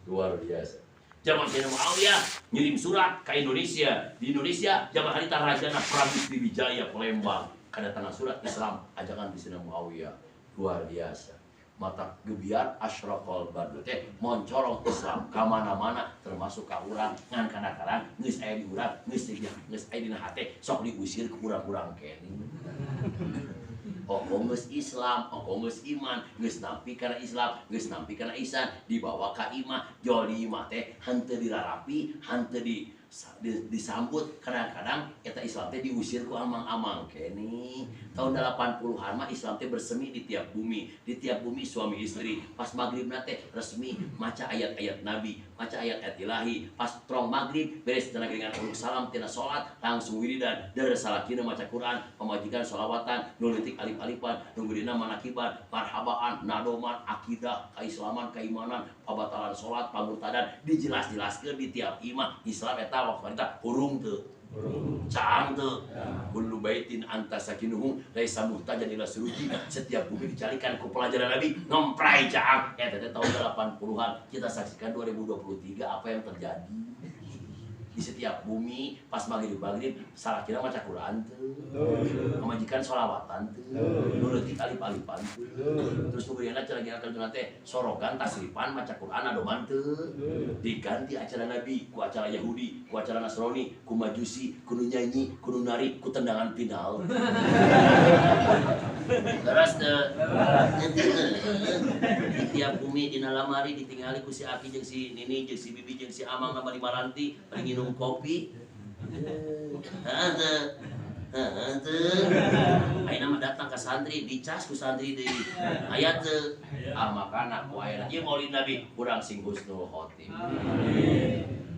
Luar biasa. Zaman Sayyidina Muawiyah ngirim surat ke Indonesia. Di Indonesia zaman harita Rajana Pramusti Wijaya Palembang kedatangan surat Islam ajakan di Sayyidina Muawiyah. Luar biasa. Mata gebiar asyraqal badr teh moncorong Islam ka mana-mana termasuk ka urang ngan kana-kana geus aya di urang geus aya dina hate sok diusir ke urang-urang kene. Geus Islam, geus iman, geus nampi kana Islam, geus nampi kana ihsan, dibawa ka imah, joli imah teh henteu dirarapi, henteu disambut. Kadang-kadang eta Islam teh diusir ku amang-amang kene. Tahun 80-an mah Islam teh bersemi di tiap bumi. Di tiap bumi suami istri. Pas maghribna teh resmi maca ayat-ayat Nabi, maca ayat-ayat Ilahi. Pas trong maghrib beres cenah dengan uluk salam tina salat langsung wiridan. Dari salakina maca Quran, pemajikan sholawatan, nulitik alif-alifan, nunggudina manakiban, marhabaan, nadoman, akidah, keislaman, keimanan, pabatalan salat, pamurtadan dijelas-jelaskeun di tiap imah. Islam eta waktu eta hurung teu. Cang teu. Kullu baitin anta sakinuhu laisa muhtajan ila suruji. Setiap bumi dicarikan ku pelajaran Nabi ngemprai cang. Eta teh tahun 80-an. Kita saksikan 2023 apa yang terjadi di setiap bumi. Pas maghrib salah kira maca Quran teu, pamajikan sholawatan teu, nuruti alif-alifan teu, terus kemudian acara kerjana teh sorogan tasrifan maca Quran adoman teu, diganti acara Nabi ku acara Yahudi, ku acara Nasrani, ku Majusi, ku nyanyi, ku nari, ku tendangan final. Terus di tiap bumi dina lamari ditinggali ku si Aki jeung si Nini jeung si Bibi jeung si Amang nama Maranti bari nginum kopi. Ayeuna mah datang ke santri dicas ku santri deui. Aya teu? Makana ku ayeuna ieu Maulid Nabi urang sing husnul khotimah.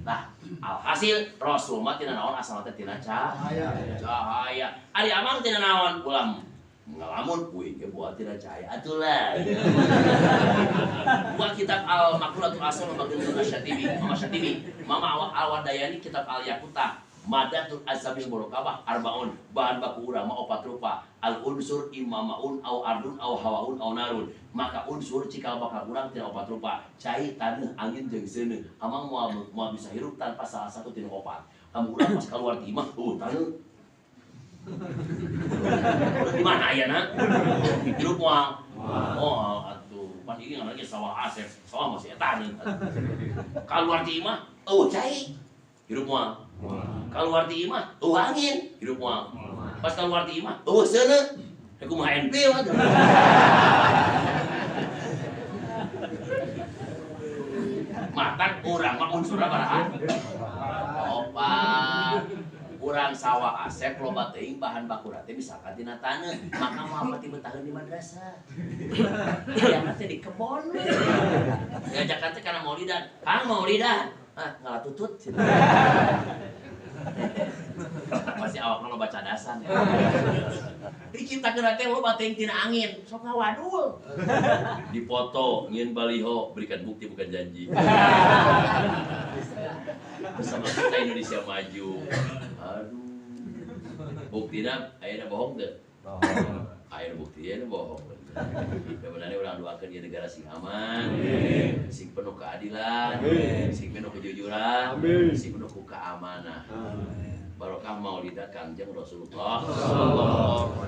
Nah, alhasil Rasul mah tina naon asal teh tina cahaya. Ari Amang tina naon ulam ngalamun kuing ke buat tina cahaya atulah. Buat kitab Al-Maqulatul Asal Maqulatul Asyatibi, Mama Al-Wadayani kitab Al-Yaqutah, Madatul Azabil Murokabah Arbaun, bahan baku urang mah opat rupa. Al-unsur imamaun au ardun au hawaun au narun. Maka unsur cikal bakal urang tina opat rupa. Cai, taneuh, angin jeung seuneu. Amang moal bisa hirup tanpa salah satu tina opat. Kamu urang pas keluar ti imah, taneuh Di mana ayana? Hirup moal. Oh, atuh. Pan ieu ngaranna sawah Asep. Sawah masih eta nih. Kaluar ti imah, cai. Hirup moal. Kaluar ti imah, angin. Hirup moal. Pas keluar di imah, seuneu. Aku mah NP waduh. Matang urang mah unsurna baraha? Opat. Urang sawah Asep loba teuing bahan baku teh misalkan tina taneuh, maka moal mati betaheun di madrasah. Aya teh di kebon. Ngajakan teh kana maulidan. Kang maulidan. Ngalah tutut. Masih awak lo baca dasan ya. Diciptakeun teh lo bateng tina angin, sok ngawadul. Dipoto, ngieun baliho, berikan bukti bukan janji. Bersama kita Indonesia maju. Aduh. Buktina ayeuna bohong teu? Bohong. Ayeuna buktinya bohong. Sebenarnya orang doakan ya negara sing aman, sing penuh keadilan, sing penuh kejujuran, sing penuh keamanan. Barokah maulidah Kangjeng Rasulullah.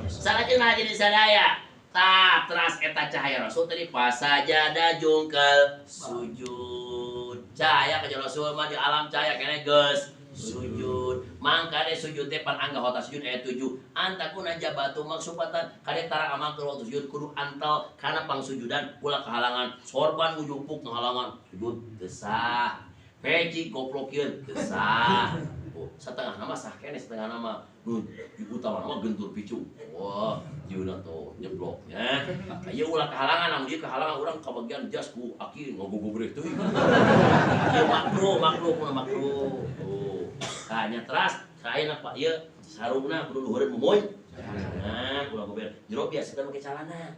Salajengna jadi sadaya. Tah teras eta cahaya Rasul tadi pasajada jungkel sujud. Cahaya ka Rasul mah di alam cahaya kene geus sujud. Mangkane sujud teh pan angga hota sujud ayat 7. Antakuna jabatu maksupatan kade tara amal keur waktu sujud kudu antal kana pangsujudan ulah kehalangan sorban ujupuk ngahalangan sujud teu sah. Peci goblokieun teu sah. Setengah nama sah kene setengah nama utama nama gentur picu. Wah, jieuna tuh nyebloknya. Ieu ulah kehalangan namun ieu kehalangan urang kabagian jas ku aki ngogogobreh teuing. Ieu makruh. Tuh. Kanya teras kaina Pak ieu sarungna kudu luhureun mumoy. Nah, ulah gober. Jero biasa teh make calana.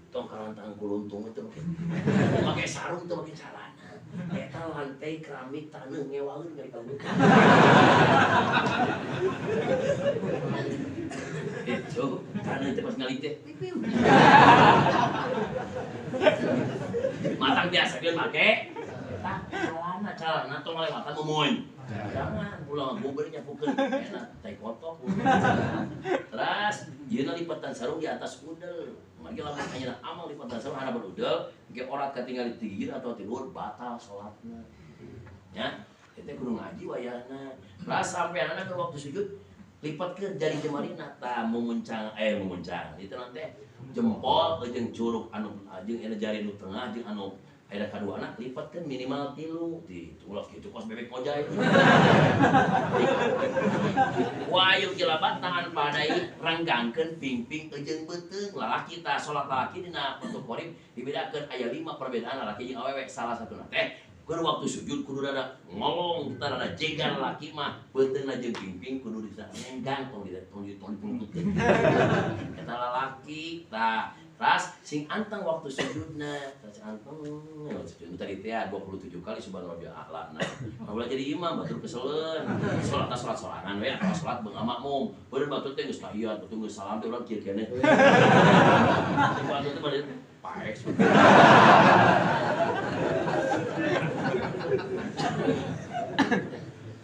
Tong kalantang kuluntung itu make sarung teh make calana. Eta lantai keramik taneuh ngewaeun dari pambuka. Itu taneuh teh pas ngalih teh. Matang biasa dia make calana tong ngalewatan mumun. Jangan ulang bubur nyapukeun enak teh kotok. Terus yeuna lipatan sarung di atas udel. Magi lamun ayeuna amal lipatan sarung hana berudel, ge orat katingali tigir atau tidur batal salatna. Ya, kita kudu ngaji wayahna. Lah sampeanna ke waktu sujud lipatkeun jari jemarina tah memuncang. Itu nanti jempol jeung curug anu jeung ena jari nu tengah jeung anu aya kaduana lipatkeun minimal 3 di ulah kitu kos bebek ojay. Wayuk jilabat tangan padai renggangkeun pingping jeung beuteung lalaki tah salat lalaki dina bentuk qorib dibedakeun aya 5 perbedaan lalaki jeung awewe salah satuna teh keur waktu sujud kudu rada ngolong kita rada jegan lalaki mah beuteungna jeung pingping kudu direnggang tong dipungkutkeun. Eta lalaki tah ras sing anteng waktu sujudna, sing anteng sujud tadi teh 27 kali subhanallah a'la. Kalau jadi imam batur keseleun, salatna salat sorangan we atau salat beung makmum. Beureun batur teh geus tahiyat, batur geus salam teh urang kieu keneh. Sing batur teh bade paek.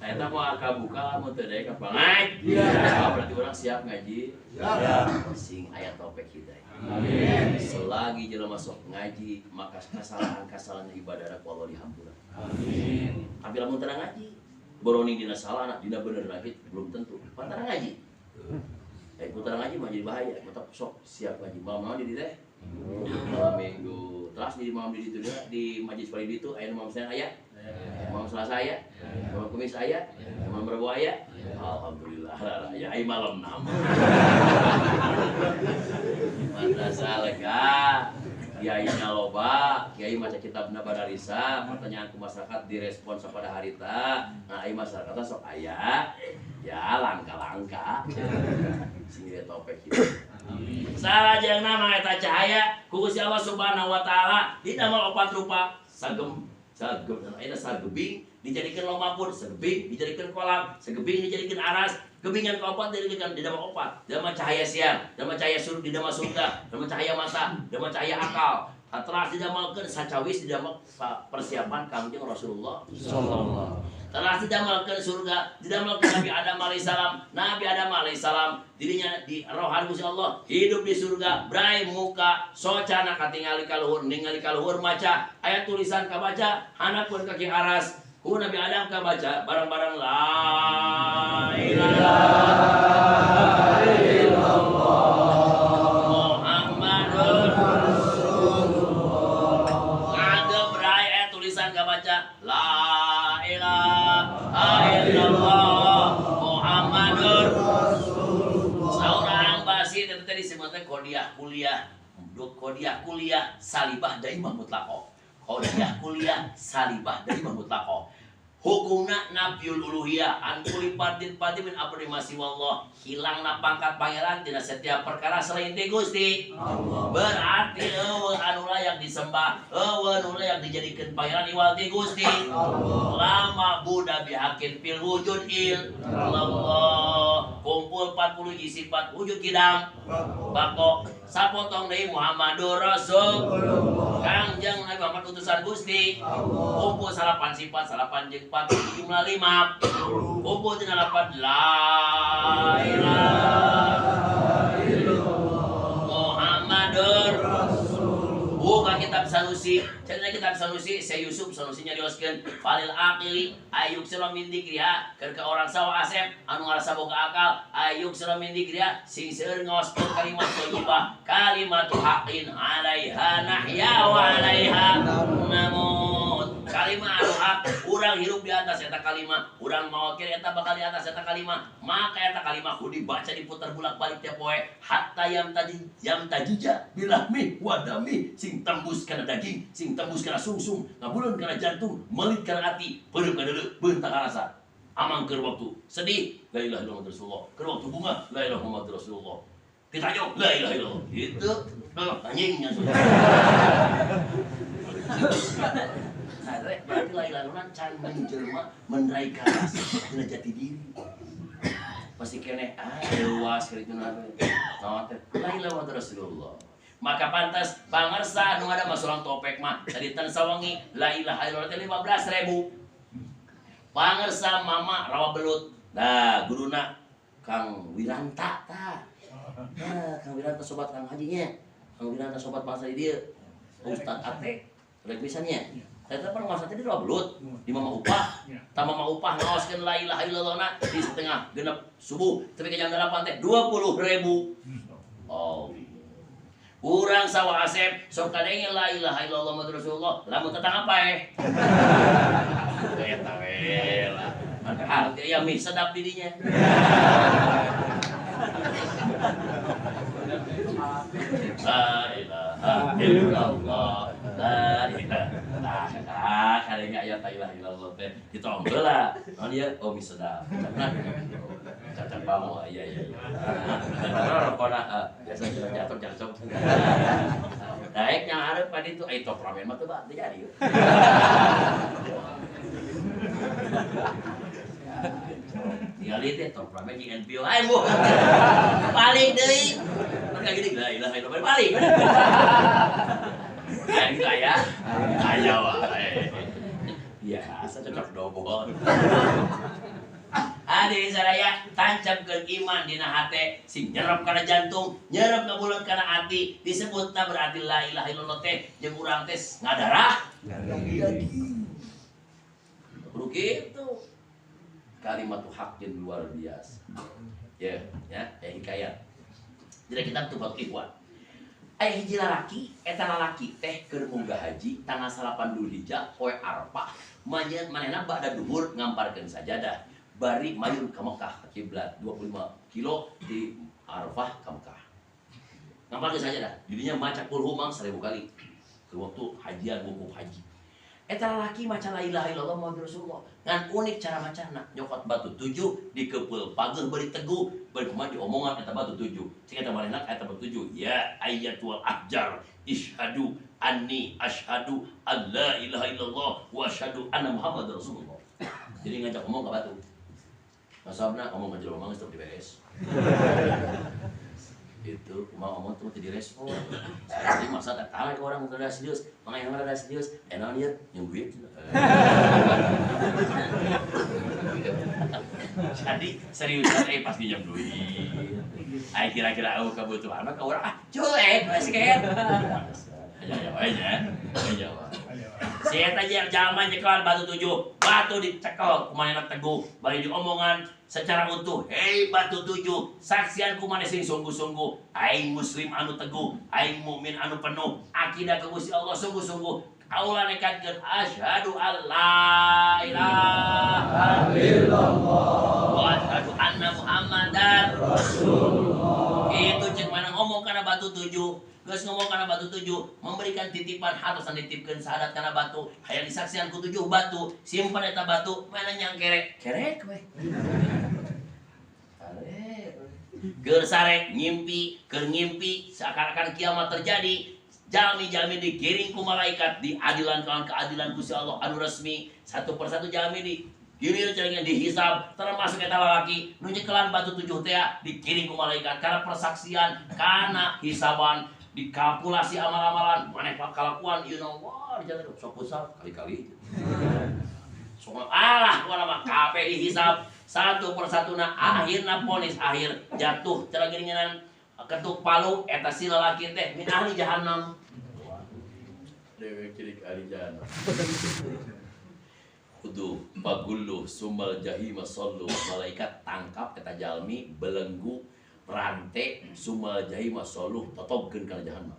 Eta mah kabuka mun teu daek kapangai. Berarti urang siap ngaji. Siap. Sing aya topik hidayah. Amin. Selagi jelema sok ngaji, maka kesalahan ibadah ku Allah dihampura. Amin. Tapi lamun teu ngaji, boroni dina salah, dina bener lagi belum tentu. Pantara ngaji. Pantara ngaji mah jadi bahaya. Mata sok siap ngaji. Malam di teh. Malam Minggu. Terus di malam di ditu di majelis pari ditu aya malam Senin aya. Malam Selasa aya. Malam Kamis aya. Malam Rabu aya. Alhamdulillah. Ya ai malam nama. Madrasah lega, kiainya loba, kiai maca kitabna badarisa, pertanyaan ke masyarakat direspons pada harita. Nah, ai masyarakatna sok aya, ya langka-langka. Sing dia topik kieu. Salajengna mah eta cahaya ku Gusti Allah Subhanahu wa taala didamel 4 rupa sagem ayeuna sagebing dijadikeun lomapun, sagebing dijadikeun kolam, sagebing dijadikeun aras. Kebingan keopat dijadikan di dalam opat, dalam cahaya siang, dalam cahaya surga, di dalam surga, dalam cahaya mata, dalam cahaya akal. telah didamalkeun sacawis didamel persiapan Kangjeng Rasulullah sallallahu. Telah didamalkeun surga, didamalkeun Nabi Adam alaihissalam. Nabi Adam alaihissalam dirinya di rohan Gusti Allah hidup di surga, brai muka socana katingali kaluhur ningali kaluhur maca ayat tulisan kabaca hanapun kaki aras ku Nabi Adam kabaca barang-barang la ilaha illallah Muhammadur Rasulullah. Ngade brai ayat tulisan kabaca la ilaha illallah Muhammadur seorang basit itu tadi sebutnya kodiah kuliah salibah daimah mutlaqo. Kodiah kuliah salibah daimah mutlaqo. Hukumna nafiul uluhiyah an kulli fardin min amri masiwallah, hilangna pangkat pangeran tina setiap perkara selain ti Gusti Allah. Berarti eueuh anu layak disembah, eueuh anu layak dijadikeun pangeran iwal ti Gusti Allah. Lama buda bihakin fil wujud illallah. Kumpul 40 sifat wujud kidam bako sapotong deui Muhammadur Rasulullah. Kangjeng Nabi Muhammad utusan Gusti Allah. Kumpul 8 sifat 8 jeung 4 jumlah 5. Kumpul tina 8 la ilaha illallah Muhammadur Rasulullah. Buka kitab Sanusi, cerita kitab Sanusi, saya Yusuf Sanusinya dioskeun falil aqili ayuk sira min dikriha keur ka orang sawa asep anu ngarasa boga akal ayuk sira min dikriha sing seueur ngaoskeun kalimat thayyibah kalimatu haqqin alaiha nahya wa alaiha namut. Kalimat anu hak urang hirup di atas eta kalimat, urang maot ke eta bakal di atas eta kalimat, maka eta kalimat kudu dibaca diputar bolak-balik tiap poe hatta yam tajija bilahmi wadami sing tembus kana daging, sing tembus kana sungsung, ngabulun kana jantung, melit kana ati, peureum ka deuleu, beuntak ka rasa. Amang keur waktu sedih, la ilaha illallah Rasulullah. Keur waktu bunga, la ilaha illallah Rasulullah. Ditajog, la ilaha illallah. Itu anjingnya sudah. Berarti la ilaha illallah can menjelma menrai ka rasa tina jati diri. Pasti kene luas keur itu nabe. Naon teh la ilaha illallah Rasulullah. Maka pantas pangarsa anu ada masulang topek mah tadi tan sawangi la ilaha illallah teh 15.000. Pangarsa mama rawa belut. Nah, guruna Kang Wiranta tah. Nah, Kang Wiranta sobat Kang Hajinya. Kang Wiranta sobat bangsa di dieu. Ustaz Ate rek pisannya. Eta pan ngasa teh rawa belut di mama upah. Tah mama upah ngaoskeun la ilaha illallah na di setengah genep subuh tapi ke jam 8 teh 20.000. Oh. Urang sawa asep sok kadenge la ilaha illallah Muhammadur Rasulullah lamun tetang apa eta we lah maka ya mie sedap dirinya. La ilaha illallah la ilaha kadenge aya la ilaha illallah teh ditongkel lah naon ieu oh mie sedap cacat pamu iya rokona biasa jatuh daek yang hareup ka ditu ai top ramen mah teu bah teu jadi tinggali teh top ramen jeung NPO ai bu balik deui mereka gini la ilaha illallah balik ya gitu aya wae biasa cocok dobol. Adi saraya tancapkeun iman dina hate sing nyerep kana jantung, nyerep ngabulun kana ati, disebutna berarti la ilaha illallah teh jeung urang teh ngadarah daging. Kudu kitu. Kalimat haqqin luar biasa. Ya hikayat. Jadi kita tupat ikhwan. Aya hiji lalaki, eta lalaki teh keur munggah haji tanggal 8 Dzulhijjah poe Arafah. Manehna ba'da duhur ngamparkeun sajadah. Bari mayun ke Mekah ke kiblat 25 kilo di Arafah ke Mekah. Ngamparkeun sajadah. Dirinya maca qul huwam 1000 kali. Ke waktu hajian wukuf haji. Eta lalaki maca la ilaha illallah Muhammadur Rasulullah. Ngan unik cara macana, nyokot batu 7 dikepeul pageul bari teguh, bari kumaha diomongan eta batu 7. Cing eta manehna eta batu 7. Ya ayyatul ahjar ishadu anni asyhadu alla ilaha illallah wa asyhadu anna Muhammadar Rasulullah. Jadi ngajak ngomong ka batu. Masabna ngomong ka jelema geus teu diberes. itu mau ngomong tuh tidak respon. Jadi masa datang ke orang udah serius, main yang udah serius, enak dia nyumbit. Jadi seriusan pas pinjam duit. Ay kira-kira aku kebutuhan mah ke orang cuek masih kan. Aja. Saya tanya zaman nyekelan batu 7, batu dicekel kumaneh teguh, bari diomongan secara utuh. Hei batu 7, saksian kumaneh sing sungguh-sungguh, aing muslim anu teguh, aing mukmin anu penuh, akidah ka Gusti Allah sungguh-sungguh. Kaula nekatkeun asyhadu alla ilaha illallah wa asyhadu anna muhammadar rasulullah. Itu cek mana ngomong kana batu 7. Geus ngomong kana batu 7, memberikan titipan hartosan dititipkeun syahadat kana batu, hayang disaksian ku 7 batu, simpen eta batu, mana nyang kerek we. Keur sare ngimpi, keur ngimpi seakan-akan kiamat terjadi. Jami-jami digiring ku malaikat diadilan kawan keadilan Gusti Allah anu resmi, satu persatu jami digiring cenah dihisab, termasuk eta lalaki nu nyekelan batu 7 teh digiring ku malaikat karena persaksian, kana hisaban, dikalkulasi amal-amalan, maneh kalakuan ieu wah dijaga sok usah kali-kali. Soal alah kumaha mah kabeh dihisab satu persatuna, akhirna ponis akhir jatuh cenah geuningan ketuk palu eta si lalaki teh min ahli jahannam. Dewe cilik ahli jahannam. Kudu bagullu sumal jahim sallu, malaikat tangkap eta jalmi belenggu rantai sumal jahim sallu totobkeun kana jahannam.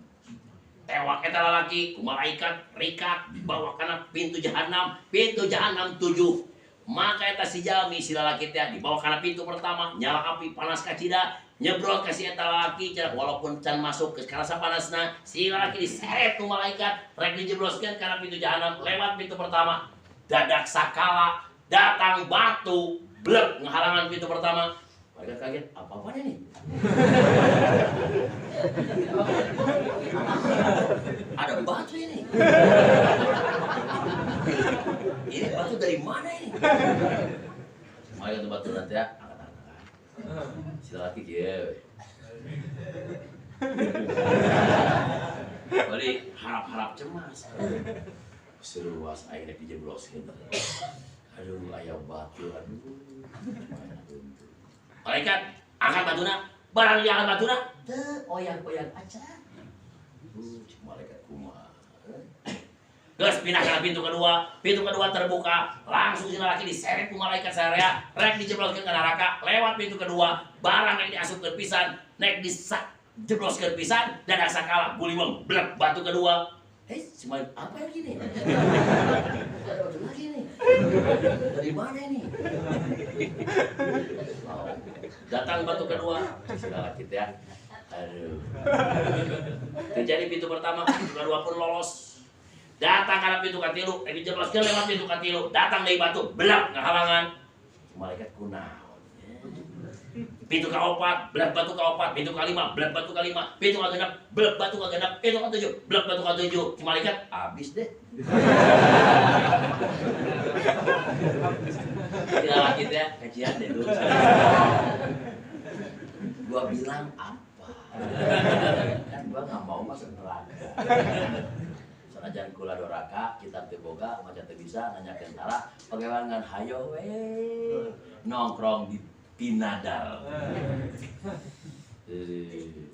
Tewak eta lalaki ku malaikat rikat dibawa kana pintu jahannam 7. Maka eta si jalmi si lalaki teh dibawa kana pintu pertama, nyala api panas kacida, nyebrol ka si eta lalaki walaupun can masuk ke karasa panasna, si lalaki diseret ku malaikat rek dijebloskeun kana pintu jahanam lewat pintu pertama. Dadak sakala datang batu blek ngahalangan pintu pertama. Malaikat kaget, apa-apanya nih? Ada batu ini. Ini batu dari mana ini? Malaikat itu batu nanti ya, angkat-angkat. Si laki dia. Balik harap-harap cemas. Seluas airnya dijebloskeun. Aduh, aya batu aduh. Malaikat angkat batuna, barang dia angkat batuna, teu oyang-oyang aja. Cik malaikat kumaha. Geus pindah ke pintu kedua terbuka, langsung si laki diseret ku malaikat sarea, rek dijebloskeun ke neraka, lewat pintu kedua, barang yang diasupkeun pisan, nek dijebloskeun pisan, dadak sakala guliweng blek batu kedua. Hei, cuma apa yang gini? Ada batu lagi nih. Dari mana ini? Datang batu kedua, si laki teh. Aduh. Terjadi pintu pertama, pintu kedua pun lolos. Datang karena pintu katilu, dijebloskeun lewat pintu katilu, datang dari batu, belak ngahalangan. Malaikat kunaon. Pintu kaopat, belak batu kaopat, pintu kalima, belak batu kalima, pintu kagenep, belak batu kagenep, pintu katujuh, belak batu katujuh. Malaikat habis deh. Tidak lagi teh, kajian deh dulu. Gua bilang apa? Kan gua nggak mau masuk neraka. Sanajan kula doraka kita teu boga maca teu bisa nanyakeun tara pagewangan hayo we nongkrong di Pinadal.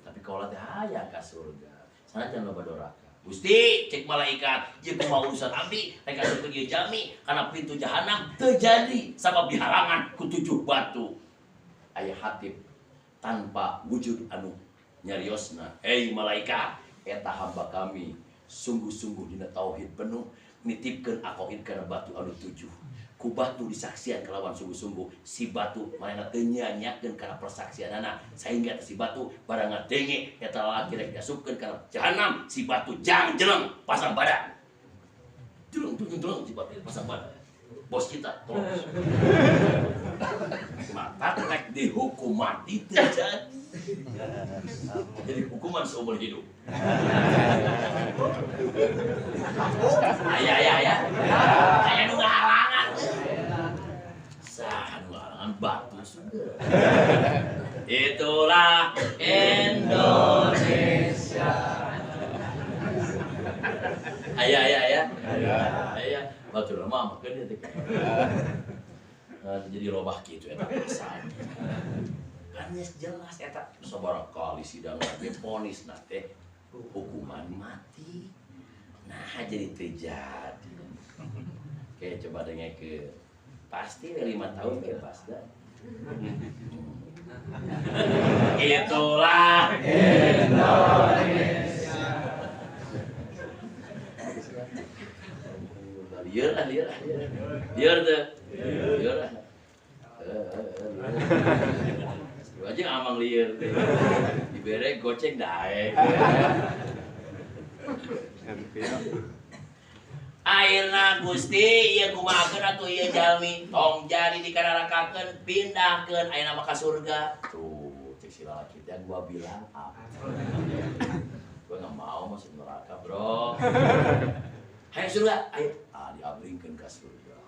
Tapi kalau teh hayang ka surga sanajan loba doraka. Gusti cek malaikat jeung kumaha urusan abdi rek asup ke jami kana pintu jahanam teu jadi sabab dihalangan ku 7 batu. Aya hatib tanpa wujud anu nyariosna. Hei malaikat eta hamba kami sungguh-sungguh dina tauhid penuh nitipkeun aqaid kana batu anu 7. Ku batu disaksian kelawan sungguh-sungguh si batu manehna teu nyanyiakeun kana persaksianana sehingga si batu barang ngadenge eta lalaki rek diasupkeun kana jahanam si batu jang jeleng pasang badan. Jeleng si batu pasang badan. Bos kita tolong. Maka rek dihukum mati teu jadi. Jadi hukuman seumur hidup. Ayah nu ngahalangan. Sah nu ngahalangan batu sudah. Itulah Indo. ya batur mah makan dia teh. Jadi robah gitu eta pasan. Kan jelas eta sabaraha kali sidang lagi vonis teh hukuman mati. Nah jadi terjadi. Oke coba dengekeun. Pasti 5 tahun bebas dah. Itulah Indonesia. Liar tuh. Liar lah. Lu aja amang liar. Dibere goceng daek. Ayeuna Gusti ieu kumahakeun atuh ieu jalmi tong jadi dikararakakeun pindahkeun ayeuna mah ka surga. Tuh, cek si lalaki teh gua bilang apa. Gua enggak mau masuk neraka, Bro. Hayu surga, ayo diablingkeun ka surga.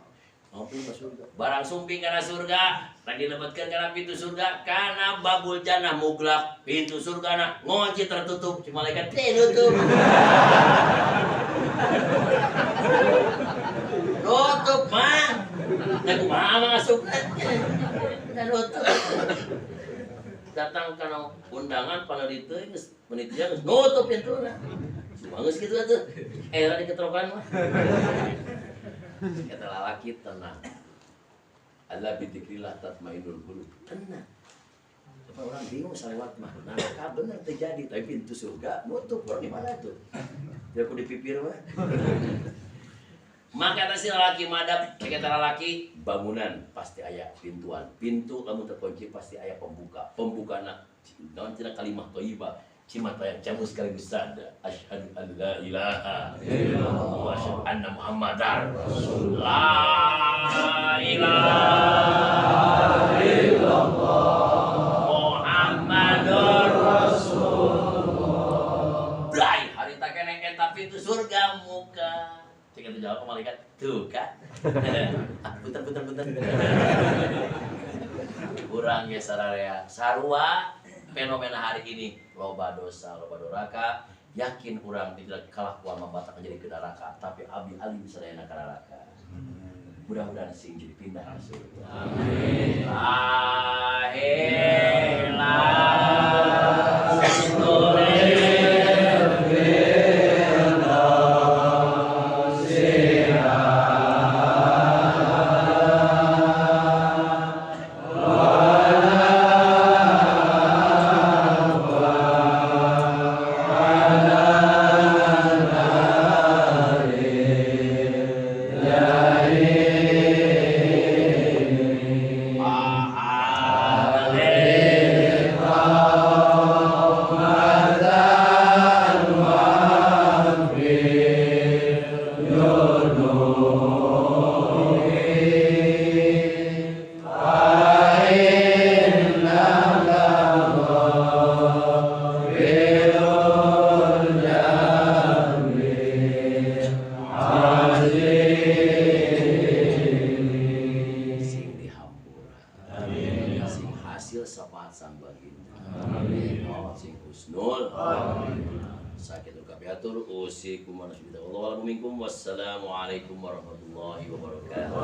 Ngapain ka surga? Barang sumping kana surga, tadi lebetkeun kana pintu surga, kana babul jannah muglak, pintu surgana ngunci tertutup, si malaikat nutup. Nutup mah. Nah kumaha masuk dan nutup. Datang kana undangan paneliti geus panitia geus nutup pintuna. Bagus gitu atuh. Era diketrokan mah. Kata lalaki tenang. Allah bidzikrillah tatmainnul qulub. Tenang. Apa orang bingung salewat mah. Nah, bener terjadi tapi pintu surga nutup di mana tuh? Dia aku dipipir mah. Maka kata si lalaki madap, kata lalaki bangunan pasti aya pintuan. Pintu kamu terkunci pasti aya pembuka. Pembukana naon cenah kalimat thayyibah. Cimata yang jamu sekaligus sada. Asyhadu an la ilaha illallah wa asyhadu anna muhammadar rasulullah. La ilaha illallah Muhammadur Rasulullah. Blay hari tak kene eta pintu surga muka. Cek itu jawab malaikat tuh kan. Bentar. Urang ge sararea sarua fenomena hari ini loba dosa, loba doraka, yakin urang tidak kalah kuat membatak menjadi ke neraka, tapi abdi alim sadayana ka neraka. Mudah-mudahan sing jadi pindah ka surga. Amin. Wassalamualaikum warahmatullahi wabarakatuh.